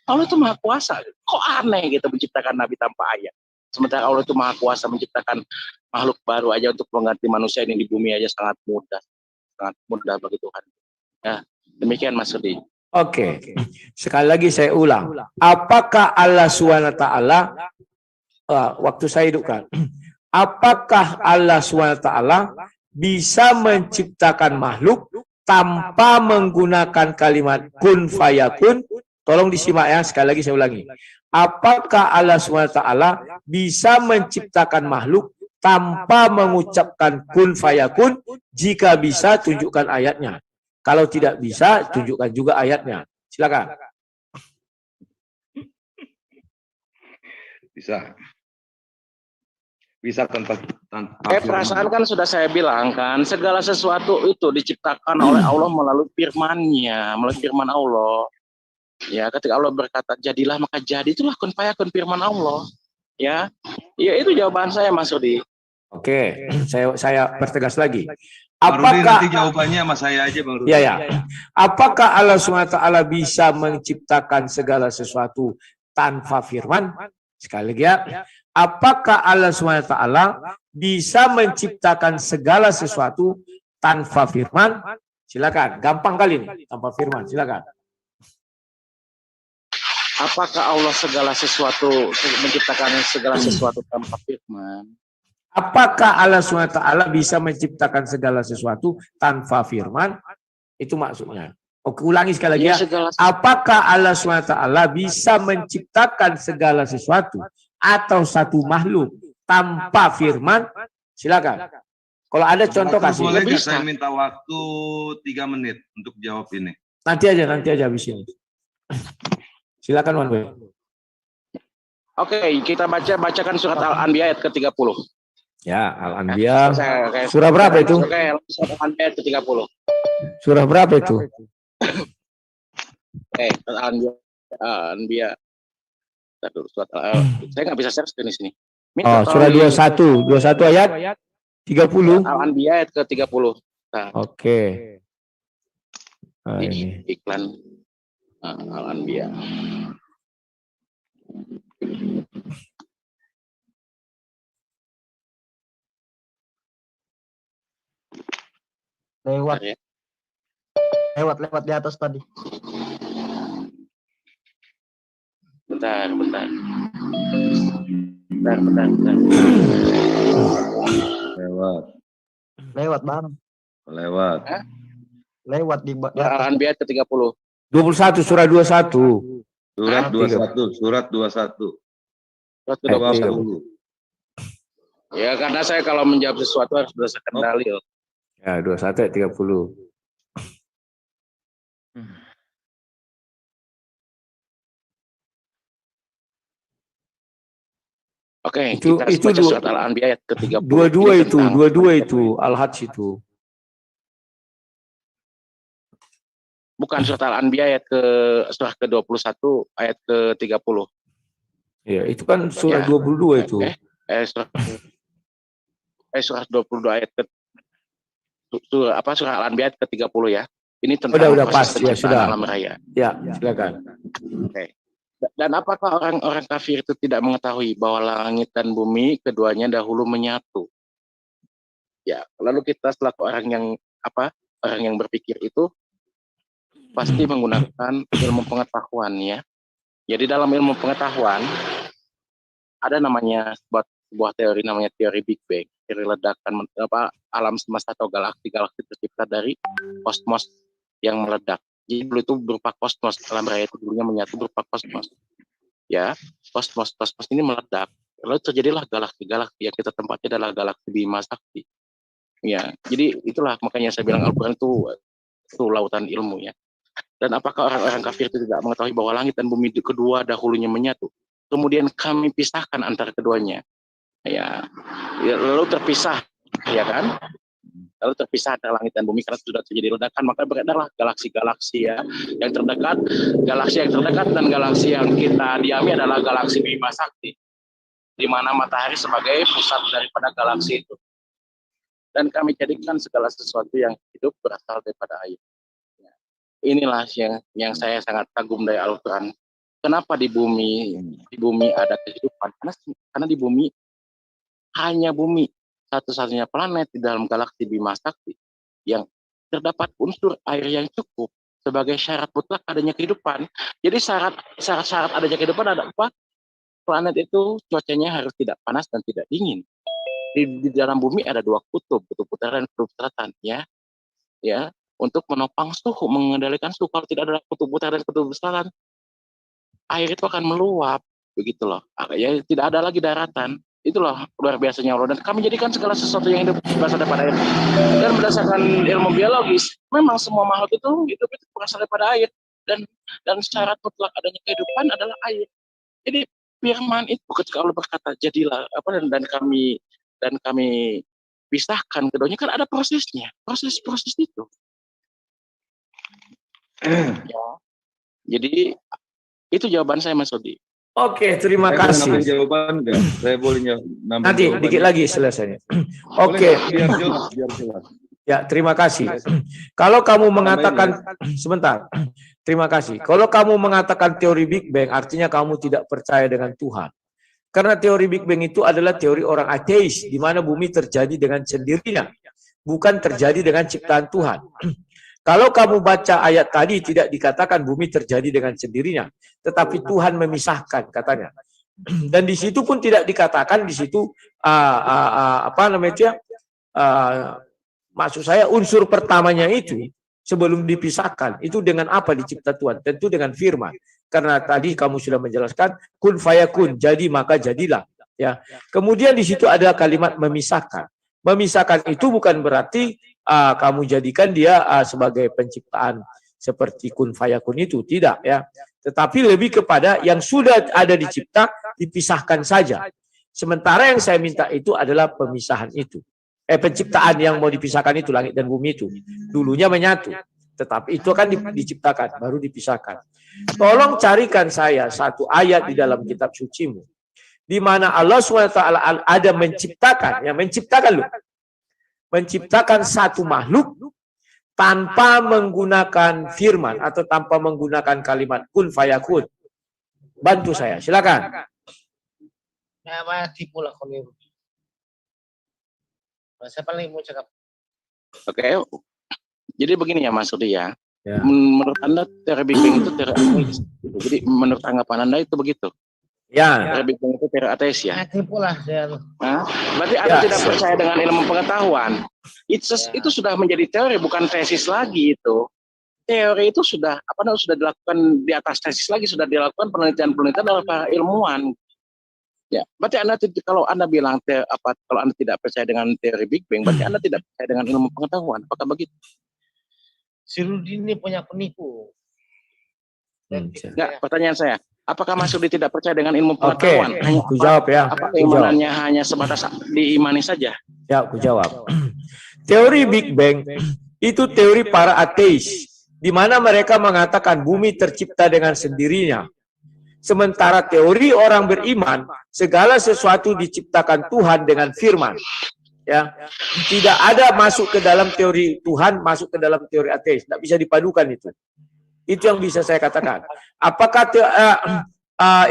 Allah itu maha kuasa. Kok aneh gitu menciptakan Nabi tanpa ayah. Sementara Allah itu maha kuasa menciptakan makhluk baru aja untuk mengganti manusia ini di bumi aja sangat mudah. Sangat mudah bagi Tuhan. Ya, demikian Mas Rudi. Oke. Sekali lagi saya ulang. Apakah Allah SWT, waktu saya hidupkan, apakah Allah SWT bisa menciptakan makhluk tanpa menggunakan kalimat kun fayakun? Tolong disimak ya, sekali lagi saya ulangi. Apakah Allah SWT bisa menciptakan makhluk tanpa mengucapkan kun fayakun? Jika bisa, tunjukkan ayatnya. Kalau tidak bisa, tunjukkan juga ayatnya. Silakan. Bisa. Bisa tanpa Perasaan kan sudah saya bilang kan, segala sesuatu itu diciptakan oleh Allah melalui firman-Nya, melalui firman Allah. Ya, ketika Allah berkata jadilah maka jadi, itulah kun fayakun, firman Allah. Ya, itu jawaban saya Mas Rudi. Oke, saya pertegas lagi. Apakah nanti jawabannya sama saya aja Bang Rudi? Ya. Apakah Allah SWT bisa menciptakan segala sesuatu tanpa firman? Sekali lagi ya. Apakah Allah SWT bisa menciptakan segala sesuatu tanpa firman? Silakan. Gampang kali ini tanpa firman. Silakan. Apakah Allah menciptakan segala sesuatu tanpa firman? Apakah Allah SWT bisa menciptakan segala sesuatu tanpa firman? Itu maksudnya. Oke, ulangi sekali lagi ya. Apakah Allah SWT bisa menciptakan segala sesuatu atau satu makhluk tanpa firman? Silakan. Kalau ada contoh kasih. Boleh nggak saya minta waktu 3 menit untuk jawab ini? Nanti aja habis ini. Silakan Wan Boy. Oke, kita bacakan surat Al-Anbiya ayat ke-30. Ya, Al-Anbiya. Surah berapa itu? Oke, surat Al-Anbiya ayat ke-30. Surah berapa itu? Oke, Al-Anbiya. Saya nggak bisa share screen di sini. Surah 21 ayat 30. Al-Anbiya ayat ke-30. Nah, oke. Ini iklan Al-Anbiya. Lewat di atas tadi. Bentar. Lewat Bang. Lewat. Lewat di Al-Anbiya ke-30. 21 surah 21. Surat 21. Surat 21. Ya, karena saya kalau menjawab sesuatu harus berdasarkan dalil. Ya, 21 ayat 30. Oke, Itu kita baca surat Al-Anbiya ayat ke-30. Dua-dua itu Al-Hajj itu. Bukan surat Al-Anbiya ayat surah ke-21 ayat ke-30. Ya, itu kan surah Ya. 22 itu. Surah 22 ayat surah Al-Anbiya ayat ke-30 ya. Ini tentang Udah pas proses ya, penciptaan sudah. alam raya. Ya, silakan. Oke. Dan apakah orang-orang kafir itu tidak mengetahui bahwa langit dan bumi keduanya dahulu menyatu? Ya, lalu kita selaku orang yang berpikir itu pasti menggunakan ilmu pengetahuan ya. Jadi dalam ilmu pengetahuan ada namanya sebuah teori namanya teori Big Bang, teori ledakan alam semesta atau galaksi-galaksi tercipta dari kosmos yang meledak. Jadi dulu itu berupa kosmos, alam raya itu dulunya menyatu berupa kosmos. Ya, kosmos ini meledak. Lalu terjadilah galaksi-galaksi yang kita tempatnya adalah galaksi Bima Sakti. Ya, jadi itulah makanya saya bilang Al-Quran itu lautan ilmu ya. Dan apakah orang-orang kafir itu tidak mengetahui bahwa langit dan bumi kedua dahulunya menyatu? Kemudian kami pisahkan antara keduanya. Ya, lalu terpisah, ya kan? Lalu terpisah antara langit dan bumi karena sudah terjadi ledakan, maka beredarlah galaksi-galaksi ya yang terdekat. Galaksi yang terdekat dan galaksi yang kita diami adalah galaksi Bima Sakti, di mana matahari sebagai pusat daripada galaksi itu. Dan kami jadikan segala sesuatu yang hidup berasal daripada air. Inilah yang saya sangat kagum dari Al-Quran. Kenapa di bumi ada kehidupan? Karena di bumi hanya bumi satu-satunya planet di dalam galaksi Bima Sakti yang terdapat unsur air yang cukup sebagai syarat mutlak adanya kehidupan. Jadi syarat adanya kehidupan ada apa? Planet itu cuacanya harus tidak panas dan tidak dingin. Di dalam bumi ada dua kutub utara dan kutub selatan ya. Ya, untuk menopang suhu, mengendalikan suhu. Kalau tidak ada kutub utara dan kutub selatan, air itu akan meluap, begitu loh. Ya, tidak ada lagi daratan. Itulah luar biasanya Allah. Dan kami jadikan segala sesuatu yang hidup berasal daripada air. Dan berdasarkan ilmu biologis, memang semua makhluk itu hidup itu berasal daripada air. Dan syarat mutlak adanya kehidupan adalah air. Jadi firman itu ketika Allah berkata jadilah dan kami pisahkan keduanya, kan ada prosesnya, proses itu. Ya. Jadi itu jawaban saya Mas Odi. Oke, terima kasih. Jawaban enggak? Saya boleh nambah Nanti jawaban. dikit lagi selesainya. Oke. Biar jelas. Ya, terima kasih. Kalau kamu mengatakan sebentar. Terima kasih. Kalau kamu mengatakan teori Big Bang, artinya kamu tidak percaya dengan Tuhan. Karena teori Big Bang itu adalah teori orang ateis, di mana bumi terjadi dengan sendirinya, bukan terjadi dengan ciptaan Tuhan. Kalau kamu baca ayat tadi tidak dikatakan bumi terjadi dengan sendirinya, tetapi Tuhan memisahkan katanya. Dan di situ pun tidak dikatakan di situ maksud saya unsur pertamanya itu sebelum dipisahkan itu dengan apa dicipta Tuhan? Tentu dengan firman. Karena tadi kamu sudah menjelaskan kun fayakun, jadi maka jadilah. Ya. Kemudian di situ ada kalimat memisahkan. Memisahkan itu bukan berarti kamu jadikan dia sebagai penciptaan seperti kun fayakun itu, tidak ya. Tetapi lebih kepada yang sudah ada dicipta dipisahkan saja. Sementara yang saya minta itu adalah pemisahan itu. Penciptaan yang mau dipisahkan itu langit dan bumi itu dulunya menyatu, tetapi itu akan diciptakan baru dipisahkan. Tolong carikan saya satu ayat di dalam kitab sucimu di mana Allah SWT ada menciptakan, yang menciptakan satu makhluk tanpa menggunakan firman atau tanpa menggunakan kalimat kun fayakun. Bantu saya, silakan. Saya paling mau cakap. Oke, jadi begini ya Mas Udi ya. Menurut Anda teori Big Bang itu teori ateis. Jadi menurut anggapan Anda itu begitu? Ya. Teori Big Bang itu teori ateis ya? Pula saya. Berarti Anda tidak percaya dengan ilmu pengetahuan. Itu sudah menjadi teori, bukan tesis lagi itu. Teori itu sudah sudah dilakukan di atas tesis lagi, sudah dilakukan penelitian-penelitian oleh para ilmuwan. Ya, berarti kalau Anda bilang kalau Anda tidak percaya dengan teori Big Bang, berarti Anda tidak percaya dengan ilmu pengetahuan. Apakah begitu? Si Rudi ini punya penipu. Enggak, pertanyaan saya, Apakah Mas Rudi tidak percaya dengan ilmu Oke, pengetahuan? aku jawab ya. Apa Aku jawab. keimanannya hanya sebatas diimani saja? Ya, aku jawab. Teori Big Bang itu teori para ateis, di mana mereka mengatakan bumi tercipta dengan sendirinya. Sementara teori orang beriman, segala sesuatu diciptakan Tuhan dengan firman. Ya, tidak ada masuk ke dalam teori Tuhan, masuk ke dalam teori ateis. Tidak bisa dipadukan itu. Itu yang bisa saya katakan. Apakah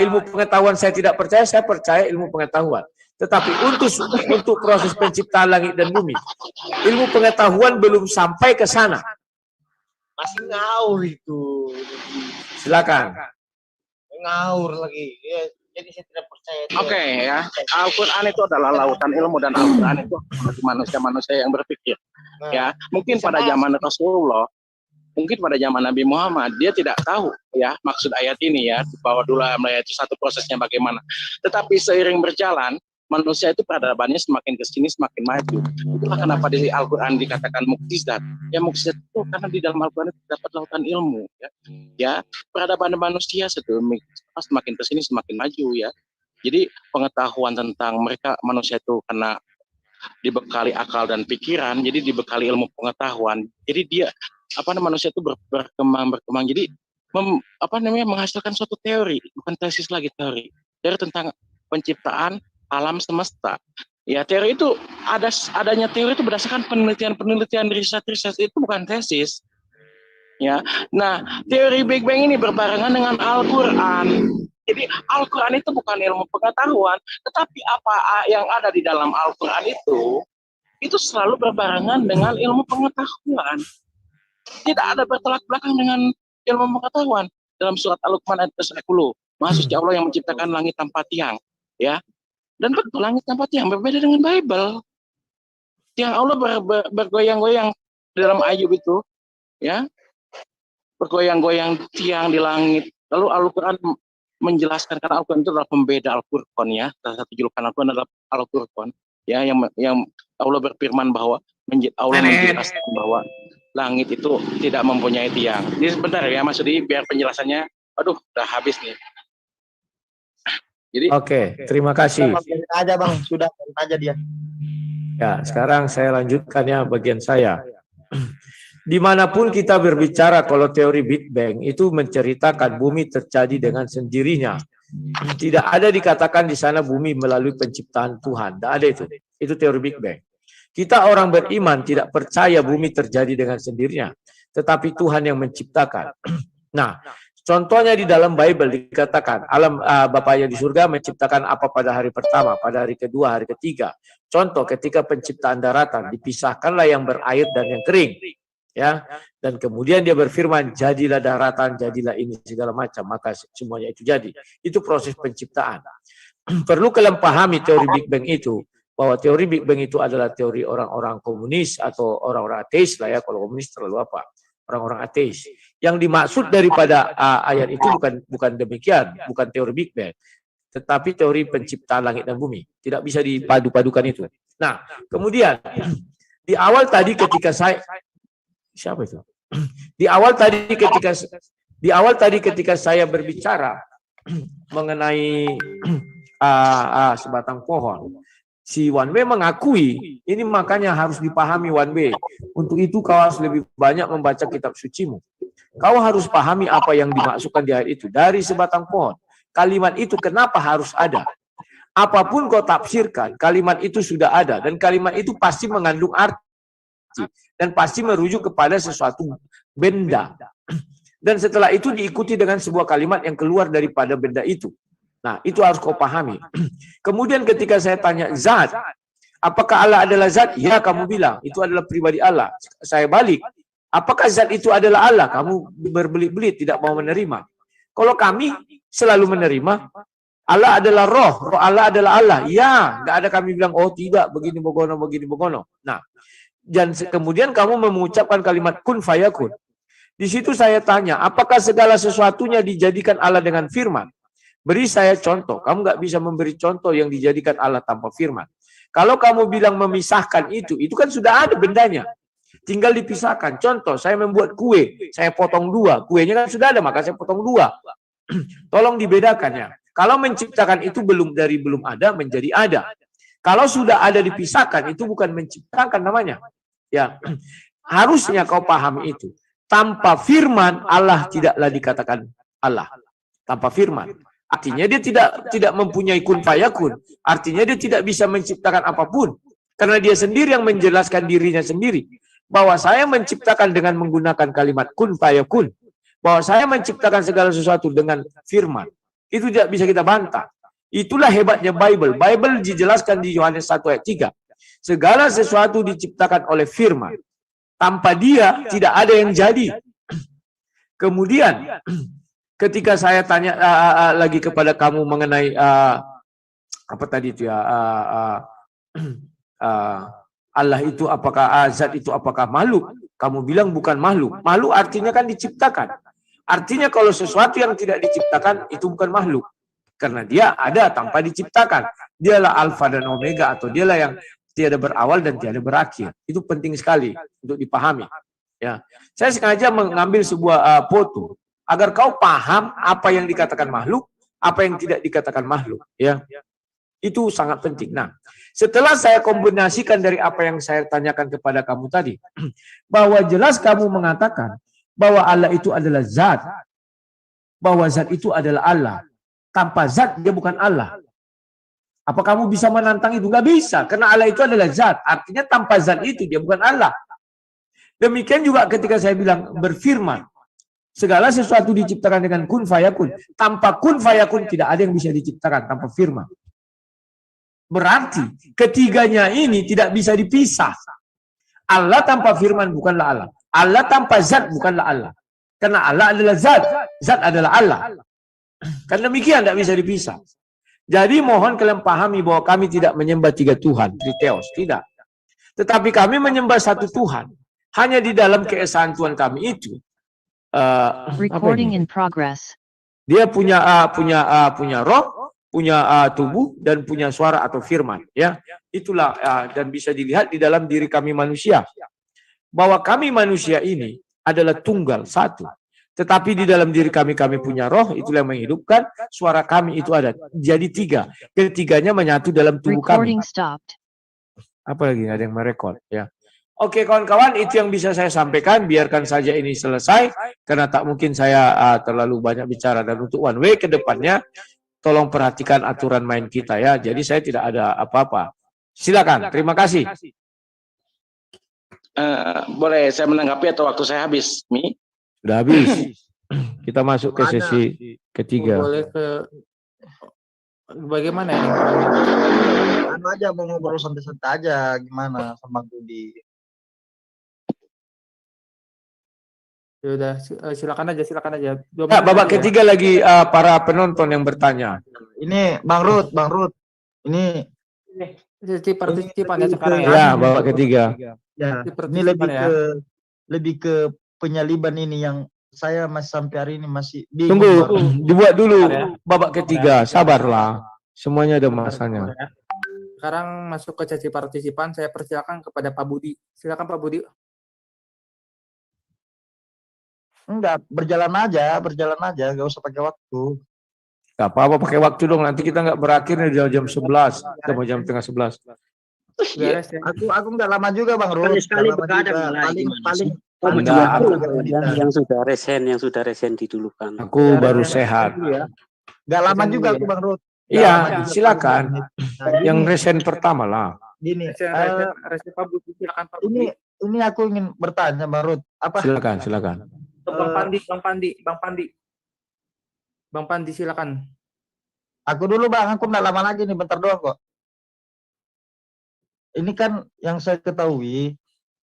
ilmu pengetahuan saya tidak percaya? Saya percaya ilmu pengetahuan. Tetapi untuk proses penciptaan langit dan bumi, ilmu pengetahuan belum sampai ke sana. Masih ngaur itu. Silakan. Ngaur lagi. Ya, jadi saya tidak percaya. Oke, ya. Al-Quran itu adalah lautan ilmu dan Al-Quran itu bagi manusia-manusia yang berpikir. Nah, Ya, mungkin pada zaman Rasulullah, mungkin pada zaman Nabi Muhammad, dia tidak tahu ya maksud ayat ini ya, bahwa dulu ayat itu satu prosesnya bagaimana. Tetapi seiring berjalan, manusia itu peradabannya semakin kesini semakin maju. Itulah kenapa di Al-Quran dikatakan mukjizat. Ya mukjizat itu karena di dalam Al-Quran itu terdapat lautan ilmu. Ya, peradaban manusia semakin kesini semakin maju ya. Jadi pengetahuan tentang mereka manusia itu karena dibekali akal dan pikiran, jadi dibekali ilmu pengetahuan. Jadi dia manusia itu berkembang. Jadi menghasilkan suatu teori, bukan tesis lagi, teori tentang penciptaan alam semesta. Ya, teori itu adanya teori itu berdasarkan penelitian riset itu bukan tesis. Ya. Nah, teori Big Bang ini berbarengan dengan Al-Qur'an. Jadi Al-Qur'an itu bukan ilmu pengetahuan, tetapi apa yang ada di dalam Al-Qur'an itu selalu berbarengan dengan ilmu pengetahuan. Tidak ada bertolak belakang dengan ilmu pengetahuan. Dalam surat Al-Luqman ayat 10, Maha Suci Allah yang menciptakan langit tanpa tiang, ya. Dan betul langit tanpa tiang berbeda dengan Bible. Tiang Allah bergoyang-goyang dalam Ayub itu, ya. Bergoyang-goyang tiang di langit. Lalu Al-Qur'an menjelaskan karena Al-Qur'an itu adalah pembeda Al-Furqan ya. Salah satu julukan Al-Qur'an adalah Al-Furqan, ya, yang Allah berfirman bahwa Allah menjelaskan bahwa langit itu tidak mempunyai tiang. Ini sebentar ya Mas Rudi, biar penjelasannya. Aduh, udah habis nih. Jadi Oke, terima kasih. aja Bang, sudah aja dia. Ya, sekarang saya lanjutkan ya bagian saya. Dimanapun kita berbicara kalau teori Big Bang itu menceritakan bumi terjadi dengan sendirinya. Tidak ada dikatakan di sana bumi melalui penciptaan Tuhan. Tidak ada itu. Itu teori Big Bang. Kita orang beriman tidak percaya bumi terjadi dengan sendirinya. Tetapi Tuhan yang menciptakan. Nah, contohnya di dalam Bible dikatakan alam Bapa yang di surga menciptakan apa pada hari pertama, pada hari kedua, hari ketiga. Contoh ketika penciptaan daratan dipisahkanlah yang berair dan yang kering. Ya, dan kemudian dia berfirman jadilah daratan, jadilah ini segala macam, maka semuanya itu jadi. Itu proses penciptaan. Perlu kalian pahami teori Big Bang itu, bahwa teori Big Bang itu adalah teori orang-orang komunis atau orang-orang ateis lah ya. Kalau komunis terlalu apa? Orang-orang ateis. Yang dimaksud daripada ayat itu bukan demikian, bukan teori Big Bang, tetapi teori penciptaan langit dan bumi. Tidak bisa dipadu-padukan itu. Nah, kemudian di awal tadi ketika saya siapa itu? Di awal tadi ketika saya berbicara mengenai sebatang pohon, si One Way mengakui ini, makanya harus dipahami One Way. Untuk itu kau harus lebih banyak membaca kitab sucimu. Kau harus pahami apa yang dimaksudkan di ayat itu. Dari sebatang pohon, kalimat itu kenapa harus ada? Apapun kau tafsirkan, kalimat itu sudah ada, dan kalimat itu pasti mengandung arti dan pasti merujuk kepada sesuatu benda. Dan setelah itu diikuti dengan sebuah kalimat yang keluar daripada benda itu. Nah, itu harus kau pahami. Kemudian ketika saya tanya zat, apakah Allah adalah zat? Ya, kamu bilang itu adalah pribadi Allah. Saya balik, apakah zat itu adalah Allah? Kamu berbelit-belit tidak mau menerima. Kalau kami selalu menerima, Allah adalah roh Allah adalah Allah. Ya, nggak ada kami bilang oh tidak, begini begono. Nah, dan kemudian kamu mengucapkan kalimat kun fayakun. Di situ saya tanya, apakah segala sesuatunya dijadikan Allah dengan firman? Beri saya contoh. Kamu nggak bisa memberi contoh yang dijadikan Allah tanpa firman. Kalau kamu bilang memisahkan itu kan sudah ada bendanya. Tinggal dipisahkan. Contoh, saya membuat kue, saya potong dua. Kuenya kan sudah ada, maka saya potong dua. Tolong dibedakannya. Kalau menciptakan itu belum ada menjadi ada. Kalau sudah ada dipisahkan itu bukan menciptakan namanya. Ya, harusnya kau pahami itu. Tanpa firman Allah tidaklah dikatakan Allah. Tanpa firman. Artinya dia tidak mempunyai kun fayakun. Artinya dia tidak bisa menciptakan apapun. Karena dia sendiri yang menjelaskan dirinya sendiri. Bahwa saya menciptakan dengan menggunakan kalimat kun fayakun. Bahwa saya menciptakan segala sesuatu dengan firman. Itu tidak bisa kita bantah. Itulah hebatnya Bible. Bible dijelaskan di Yohanes 1 ayat 3. Segala sesuatu diciptakan oleh firman. Tanpa dia tidak ada yang jadi. Kemudian ketika saya tanya lagi kepada kamu mengenai apa tadi itu ya, Allah itu apakah zat itu apakah makhluk? Kamu bilang bukan makhluk. Makhluk artinya kan diciptakan. Artinya kalau sesuatu yang tidak diciptakan itu bukan makhluk. Karena dia ada tanpa diciptakan. Dialah alfa dan omega, atau dialah yang tiada berawal dan tiada berakhir. Itu penting sekali untuk dipahami. Ya, saya sengaja mengambil sebuah foto agar kau paham apa yang dikatakan makhluk, apa yang tidak dikatakan makhluk. Ya, itu sangat penting. Nah, setelah saya kombinasikan dari apa yang saya tanyakan kepada kamu tadi, bahwa jelas kamu mengatakan bahwa Allah itu adalah zat, bahwa zat itu adalah Allah. Tanpa zat dia bukan Allah. Apa kamu bisa menantang itu? Nggak bisa, karena Allah itu adalah zat. Artinya tanpa zat itu dia bukan Allah. Demikian juga ketika saya bilang berfirman, segala sesuatu diciptakan dengan kun fayakun. Tanpa kun fayakun tidak ada yang bisa diciptakan tanpa firman. Berarti ketiganya ini tidak bisa dipisah. Allah tanpa firman bukanlah Allah. Allah tanpa zat bukanlah Allah. Karena Allah adalah zat. Zat adalah Allah. Karena demikian tidak bisa dipisah. Jadi mohon kalian pahami bahwa kami tidak menyembah tiga Tuhan, Triteos, tidak. Tetapi kami menyembah satu Tuhan. Hanya di dalam keesaan Tuhan kami itu. Recording in progress. Dia punya roh, punya tubuh, dan punya suara atau firman. Ya, itulah dan bisa dilihat di dalam diri kami manusia. Bahwa kami manusia ini adalah tunggal, satu. Tetapi di dalam diri kami punya roh, itulah yang menghidupkan. Suara kami itu ada. Jadi tiga. Ketiganya menyatu dalam tubuh kami. Apa lagi? Ada yang merekod. Ya. Oke kawan-kawan, itu yang bisa saya sampaikan. Biarkan saja ini selesai. Karena tak mungkin saya terlalu banyak bicara. Dan untuk one way ke depannya, tolong perhatikan aturan main kita ya. Jadi saya tidak ada apa-apa. Silakan. Terima kasih. Boleh saya menanggapi atau waktu saya habis, Mi? Sudah habis. Kita masuk ke sesi ketiga. Boleh ke bagaimana ini? Anu aja mau ngobrol santai-santai aja gimana sama Budi. Ya udah, silakan aja. Nah, babak ketiga lagi para penonton yang bertanya. Ini Bang Rut. Ini partisipannya sekarang ya. Babak ketiga. Ya, ini lebih ke penyaliban ini yang saya masih sampai hari ini masih bingung. Tunggu, dibuat dulu babak ketiga, sabarlah. Semuanya ada masanya. Sekarang masuk ke sesi partisipan, saya persilakan kepada Pak Budi. Silakan Pak Budi. Enggak, berjalan aja, gak usah pakai waktu. Gak apa-apa pakai waktu dong, nanti kita nggak berakhir nih jam 11, kita mau jam tengah 11. Aku nggak lama juga Bang Rut. Sekali begadang paling yang sudah resen didulukan. Aku baru sehat. Gak lama juga aku Bang Rut. Iya, silakan. Yang resen pertama lah. Gini, resen Pak Budi, silakan Pak Budi. Ini aku ingin bertanya Bang Rut. Apa? Silakan. Bang Pandi silakan. Aku dulu Bang, aku nggak lama lagi nih, bentar doang kok. Ini kan yang saya ketahui,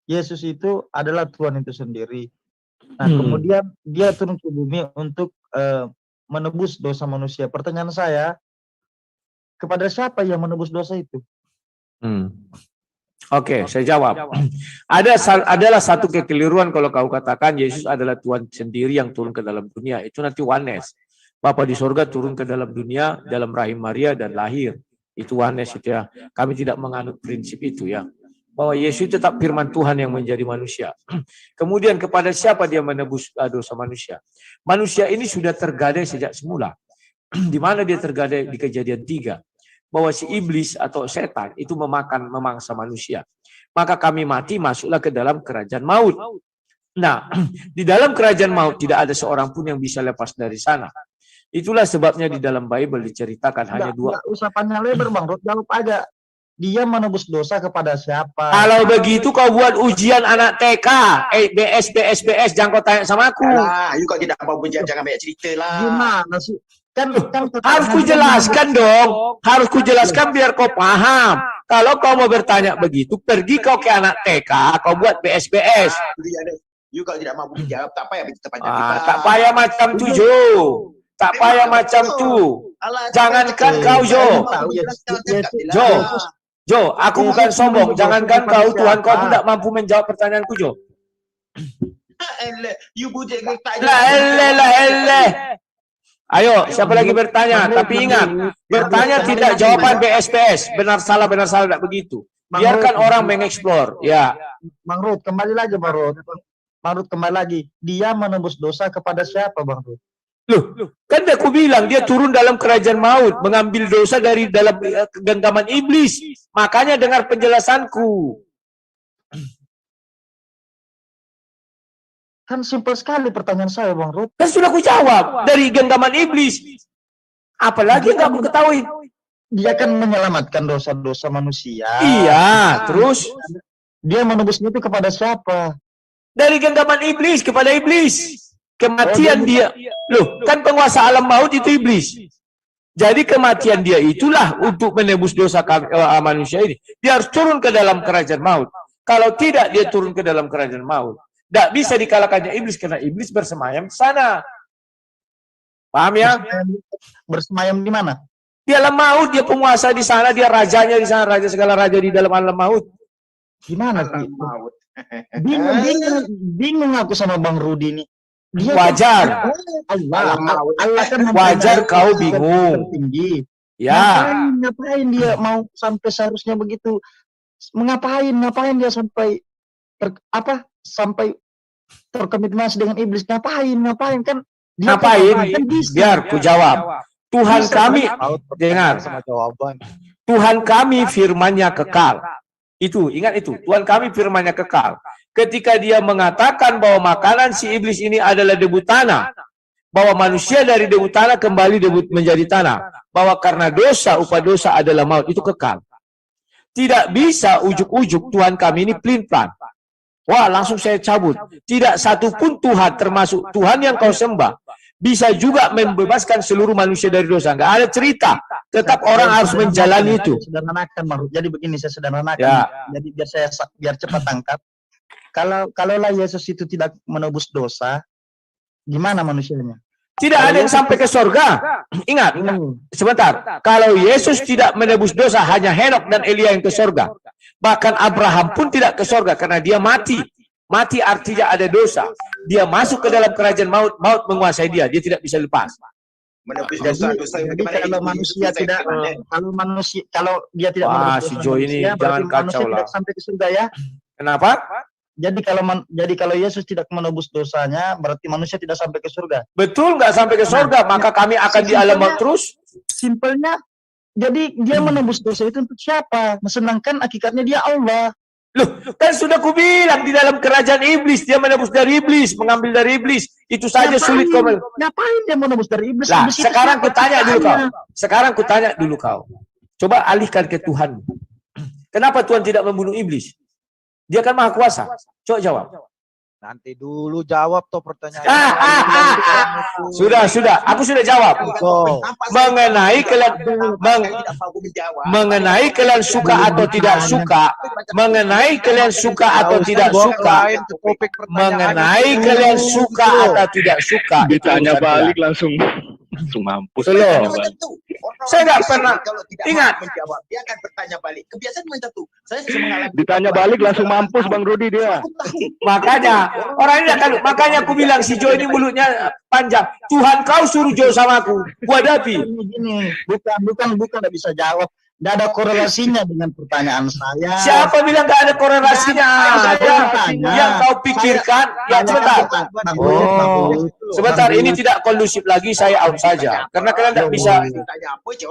Yesus itu adalah Tuhan itu sendiri. Nah, kemudian dia turun ke bumi untuk menebus dosa manusia. Pertanyaan saya, kepada siapa yang menebus dosa itu? Oke, saya jawab. Adalah satu kekeliruan kalau kau katakan Yesus adalah Tuhan sendiri yang turun ke dalam dunia. Itu nanti oneness. Bapa di sorga turun ke dalam dunia, dalam rahim Maria dan lahir. Itu oneness itu ya. Kami tidak menganut prinsip itu ya. bahwa Yesus tetap firman Tuhan yang menjadi manusia. Kemudian kepada siapa dia menebus dosa manusia? Manusia ini sudah tergadai sejak semula. Di mana dia tergadai? Di Kejadian 3. Bahwa si iblis atau setan itu memangsa manusia. Maka kami mati, masuklah ke dalam kerajaan maut. Nah, di dalam kerajaan maut tidak ada seorang pun yang bisa lepas dari sana. Itulah sebabnya di dalam Bible diceritakan hanya dua. Nggak usah panjang lebar Bang Rod, jawab aja. Dia menebus dosa kepada siapa? Kalau begitu kau buat ujian anak TK, BS, jangan kau tanya sama aku. Alah, you kok tidak mau jangan banyak cerita lah. Gimana sih? Kan harus kujelaskan dong. Harus kujelaskan biar kau paham. Kalau kau mau bertanya begitu, pergi kau ke anak TK, kau buat BS. You kalau tidak mampu menjawab, tak payah bercerita panjang. Tak payah macam tu, Jo. Tak payah macam tu. Jangankan kau, Jo, aku bukan sombong. Jangankan kau, Tuhan kau pun tak mampu menjawab pertanyaanku, Jo. You bujuk Lah. Ayo, siapa lagi bertanya? Tapi ingat, bertanya tidak jawaban BSPS. Benar salah tak begitu. Biarkan orang mengeksplor. Ya. Bang Rud, kembali lagi Bang Rud. Bang Rud kembali lagi. Dia menebus dosa kepada siapa Bang Rud? Loh, kan aku bilang dia turun dalam kerajaan maut, mengambil dosa dari dalam genggaman iblis. Makanya dengar penjelasanku. Kan simpel sekali pertanyaan saya Bang Rud. Kan sudah aku jawab, dari genggaman iblis. Apalagi yang kamu ketahui? Dia kan menyelamatkan dosa-dosa manusia. Iya, terus? Dia menebusnya itu kepada siapa? Dari genggaman iblis kepada iblis. Kematian dia. Loh, kan penguasa alam maut itu iblis. Jadi kematian dia itulah untuk menebus dosa manusia ini. Dia harus turun ke dalam kerajaan maut. Kalau tidak dia turun ke dalam kerajaan maut, tidak bisa dikalahkannya iblis karena iblis bersemayam di sana. Paham ya? Bersemayam di mana? Di alam maut, dia penguasa di sana, dia rajanya di sana, raja segala raja di dalam alam maut. Gimana sih? Bingung aku sama Bang Rudi ini. Dia wajar. Allah kan wajar kau bingung. Tinggi. Ya. Ngapain dia mau sampai seharusnya begitu? Ngapain dia sampai sampai terkomitmen dengan iblis? Ngapain kan? Ngapain? Biar ku jawab. Tuhan kami, dengar. Tuhan kami firman-Nya kekal. Itu, ingat itu. Tuhan kami firman-Nya kekal. Ketika dia mengatakan bahwa makanan si iblis ini adalah debu tanah, bahwa manusia dari debu tanah kembali debu menjadi tanah, bahwa karena dosa, upah dosa adalah maut, itu kekal. Tidak bisa ujuk-ujuk Tuhan kami ini pelin-pelan. Wah, langsung saya cabut. Tidak satu pun Tuhan, termasuk Tuhan yang kau sembah, bisa juga membebaskan seluruh manusia dari dosa. Nggak ada cerita. Tetap orang harus menjalani itu. Sederhanakan, jadi begini saya sederhanakan. Ya. Jadi biar cepat tangkap. Kalaulah Yesus itu tidak menebus dosa, gimana manusianya? Tidak ada yang sampai ke surga. Ingat, sebentar. Kalau Yesus tidak menebus dosa, hanya Henok dan Elia yang ke surga. Bahkan Abraham pun tidak ke surga karena dia mati. Mati artinya ada dosa. Dia masuk ke dalam kerajaan maut, maut menguasai dia tidak bisa lepas. Menebus dosa-dosa yang kalau manusia tidak, kalau dia tidak menebus si Jo ini jangan kacau lah. Tidak sampai ke surga ya. Kenapa? Jadi kalau Yesus tidak menebus dosanya, berarti manusia tidak sampai ke surga. Betul, nggak sampai ke surga, maka kami akan di alam maut terus. Simpelnya, jadi dia menebus dosa itu untuk siapa? Sedangkan hakikatnya dia Allah. Loh, kan sudah kubilang di dalam kerajaan iblis, dia menebus dari iblis, mengambil dari iblis. Itu saja sulit kau. Ngapain dia menebus dari iblis? Lah, sekarang kutanya dulu kau. Sekarang kutanya dulu kau. Coba alihkan ke Tuhan. Kenapa Tuhan tidak membunuh iblis? Dia kan maha kuasa. Coba jawab. Nanti dulu jawab toh pertanyaan. Sudah. Aku sudah jawab. Mengenai kalian suka atau tidak suka. Mengenai kalian suka atau tidak suka. Mengenai kalian suka atau tidak suka. Ditanya balik langsung mampus. Saya nggak pernah ingat. Menjawab, dia akan bertanya balik. Kebiasaan macam itu. Saya sudah mengalami. Ditanya balik langsung mampus Bang Rudi dia. Makanya orang ini akan, makanya aku bilang si Jo ini mulutnya panjang. Tuhan kau suruh Jo sama aku, gua hadapi. Bukan tidak bisa jawab. Nggak ada korelasinya dengan pertanyaan saya. Siapa bilang nggak ada korelasinya? Yang kau pikirkan, yang sebentar. Sebentar, ini tidak kondusif lagi, saya out saja. Karena kalian tidak bisa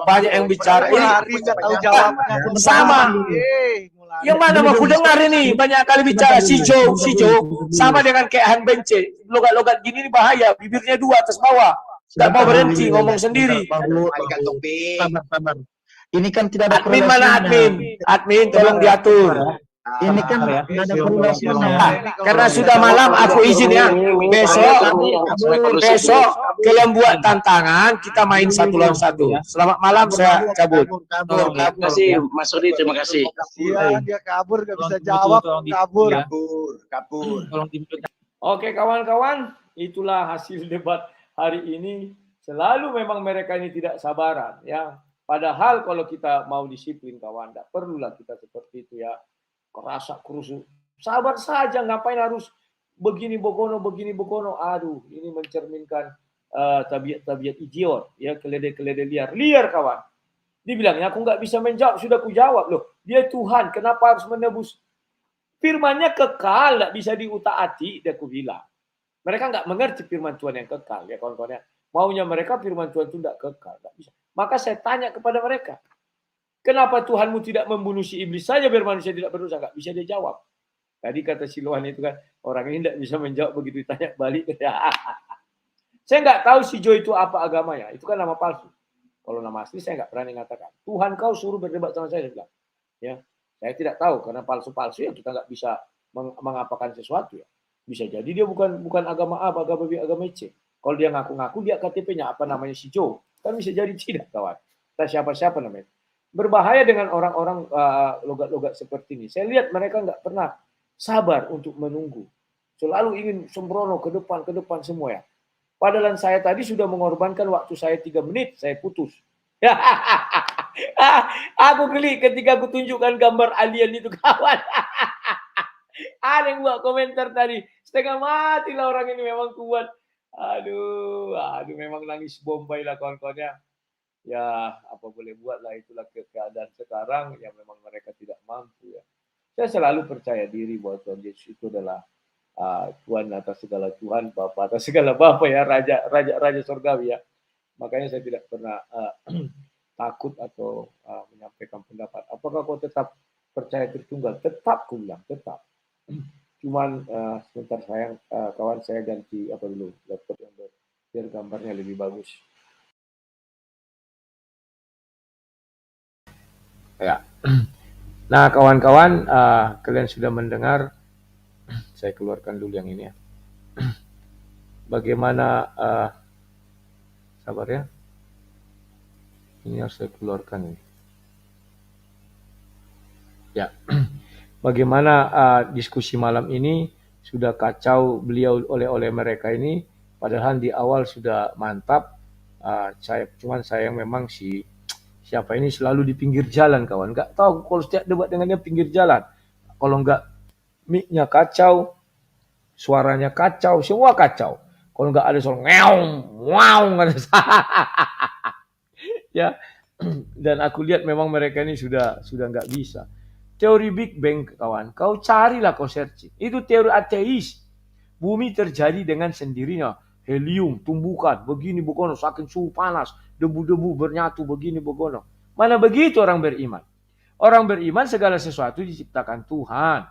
banyak yang bicara. Ini sama. Yang mana mau ku dengar ini? Banyak kali bicara si Joe. Sama dengan kayak Han Bence. Logat-logat gini ini bahaya. Bibirnya dua atas bawah. Tidak mau berhenti ngomong sendiri. Sabar. Ini kan tidak ada admin mana admin tolong diatur. Ini kan tidak ada korelasinya. Karena sudah malam, aku izin ya. Besok kalian buat tantangan, kita main 1 lawan 1. Selamat malam, saya cabut. Terima kasih Mas Rudi, terima kasih. Iya, dia kabur nggak bisa jawab, kabur. Oke kawan-kawan, itulah hasil debat hari ini. Selalu memang mereka ini tidak sabaran ya. Padahal kalau kita mau disiplin kawan, tidak perlulah kita seperti itu ya. Kerasa kerusu. Sabar saja, ngapain harus begini bogono. Aduh, ini mencerminkan tabiat idiot ya, keledai liar kawan. Dibilangnya aku nggak bisa menjawab, sudah ku jawab loh. Dia Tuhan, kenapa harus menebus? Firman-Nya kekal, nggak bisa diutak-atik, dia ku bilang. Mereka nggak mengerti firman Tuhan yang kekal ya kawan-kawan ya. Maunya mereka firman Tuhan itu tidak kekal, nggak bisa. Maka saya tanya kepada mereka, kenapa Tuhanmu tidak membunuh si iblis saja biar manusia tidak berdosa? Nggak bisa dia jawab. Tadi kata Siloan itu kan, orang ini tidak bisa menjawab begitu ditanya balik. Saya nggak tahu si Jo itu apa agamanya. Itu kan nama palsu. Kalau nama asli saya nggak berani mengatakan. Tuhan kau suruh berdebat sama saya bilang. Ya, saya tidak tahu karena palsu-palsu ya kita nggak bisa mengapakan sesuatu ya. Bisa jadi dia bukan agama A, agama B, agama C. Kalau dia ngaku-ngaku dia KTP-nya apa namanya si Jo. Kan bisa jadi tidak kawan. Kita siapa-siapa namanya. Berbahaya dengan orang-orang logat-logat seperti ini. Saya lihat mereka nggak pernah sabar untuk menunggu. Selalu ingin sembrono ke depan semua ya. Padahal saya tadi sudah mengorbankan waktu saya 3 menit, saya putus. Aku geli ketika aku tunjukkan gambar alien itu kawan. Ada yang buat komentar tadi, setengah mati lah orang ini memang kuat. Aduh, memang nangis Bombay lah kawan-kawannya. Ya, apa boleh buat lah, itulah keadaan sekarang yang memang mereka tidak mampu ya. Saya selalu percaya diri bahwa Tuhan Yesus itu adalah Tuhan atas segala Tuhan, Bapa atas segala Bapa ya, Raja Surgawi ya. Makanya saya tidak pernah takut atau menyampaikan pendapat. Apakah kau tetap percaya Tritunggal? Tetap, aku bilang, tetap. Cuman sebentar sayang, kawan saya ganti apa dulu laptop yang biar gambarnya lebih bagus. Ya. Nah kawan-kawan, kalian sudah mendengar. Saya keluarkan dulu yang ini ya. Bagaimana sabar ya. Ini harus saya keluarkan ini. Ya. Bagaimana diskusi malam ini sudah kacau beliau oleh mereka ini, padahal di awal sudah mantap. Cuman saya memang siapa ini selalu di pinggir jalan kawan. Nggak tahu kalau setiap debat dengannya pinggir jalan. Kalau nggak mic-nya kacau, suaranya kacau, semua kacau. Kalau nggak ada suara ngeong, wow, ya. Dan aku lihat memang mereka ini sudah nggak bisa. Teori Big Bang kawan, kau carilah, kau searching. Itu teori ateis. Bumi terjadi dengan sendirinya. Helium, tumbukan, begini begono, saking suhu panas, debu-debu bernyatu begini begono. Mana begitu orang beriman? Orang beriman segala sesuatu diciptakan Tuhan.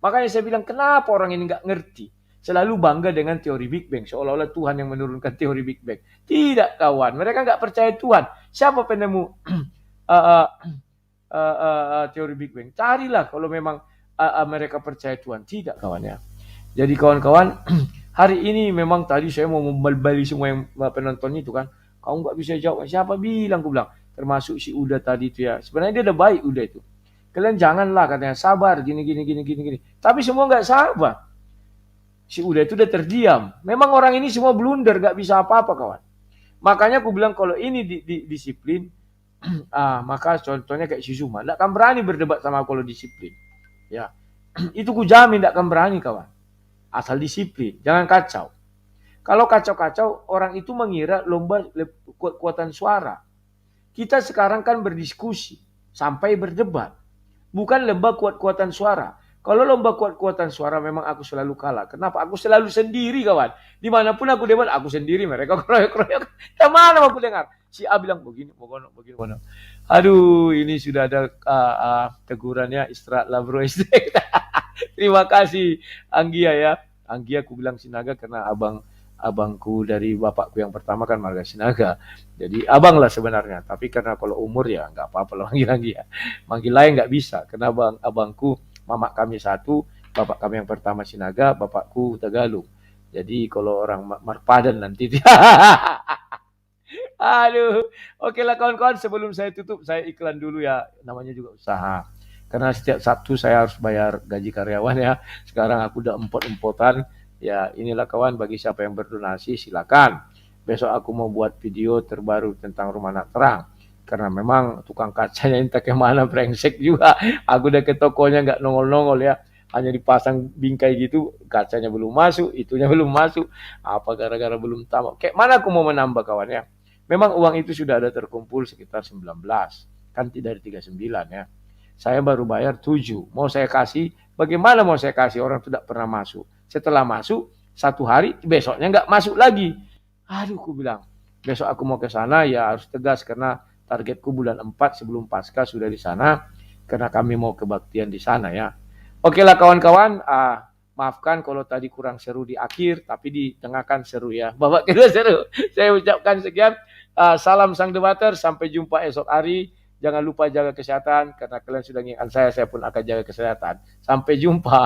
Makanya saya bilang kenapa orang ini nggak ngerti. Selalu bangga dengan teori Big Bang. Seolah-olah Tuhan yang menurunkan teori Big Bang. Tidak kawan, mereka nggak percaya Tuhan. Siapa penemu teori Big Bang? Carilah kalau memang mereka percaya Tuhan. Tidak kawannya. Jadi kawan-kawan, hari ini memang tadi saya mau membalik semua yang penonton itu kan. Kamu nggak bisa jawab. Siapa bilang? Aku bilang. Termasuk si Uda tadi itu ya. Sebenarnya dia udah baik Uda itu. Kalian janganlah katanya sabar gini. Tapi semua nggak sabar. Si Uda itu udah terdiam. Memang orang ini semua blunder, nggak bisa apa-apa kawan. Makanya aku bilang kalau ini disiplin, maka contohnya kayak si Zuma, nggak akan berani berdebat sama aku kalau disiplin. Ya, itu ku jamin nggak akan berani kawan. Asal disiplin, jangan kacau. Kalau kacau-kacau, orang itu mengira lomba kekuatan suara. Kita sekarang kan berdiskusi. sampai berdebat. Bukan lomba kuat-kuatan suara. Kalau lomba kuat-kuatan suara memang aku selalu kalah. Kenapa? Aku selalu sendiri, kawan. Dimanapun aku debat, aku sendiri. Mereka keroyok-keroyok. Kemana aku dengar? Si A bilang begini, begini. Aduh, ini sudah ada tegurannya, istirahatlah bro. Terima kasih Anggia ya. Anggia aku bilang Sinaga karena abangku dari bapakku yang pertama kan marga Sinaga. Jadi abang lah sebenarnya. Tapi karena kalau umur ya nggak apa-apa lah manggil Anggia. Manggil lain nggak bisa. Karena abangku, mamak kami satu, bapak kami yang pertama Sinaga, bapakku Tagalog. Jadi kalau orang Marpadan nanti dia. Aduh, oke lah kawan-kawan, sebelum saya tutup, saya iklan dulu ya, namanya juga usaha. Karena setiap Sabtu saya harus bayar gaji karyawan ya. Sekarang aku udah empot-empotan. Ya inilah kawan, bagi siapa yang berdonasi silakan. Besok aku mau buat video terbaru tentang Rumah Anak Terang. Karena memang tukang kacanya entah kemana, brengsek juga. Aku udah ke tokonya nggak nongol-nongol ya. Hanya dipasang bingkai gitu, kacanya belum masuk, itunya belum masuk. Apa gara-gara belum tamat. Kayak mana aku mau menambah kawan ya. Memang uang itu sudah ada terkumpul sekitar 19. Kan tidak dari 39 ya. Saya baru bayar 7. Mau saya kasih, bagaimana mau saya kasih? Orang tidak pernah masuk. Setelah masuk, 1 hari, besoknya nggak masuk lagi. Aduh, aku bilang, besok aku mau ke sana, ya harus tegas. Karena targetku bulan 4 sebelum Pasca sudah di sana. Karena kami mau kebaktian di sana ya. Oke lah kawan-kawan, maafkan kalau tadi kurang seru di akhir, tapi di tengah kan seru ya. Babak kedua seru. Saya ucapkan sekian. Salam sang debater, sampai jumpa esok hari. Jangan lupa jaga kesehatan, karena kalian sudah mengingatkan saya pun akan jaga kesehatan. Sampai jumpa.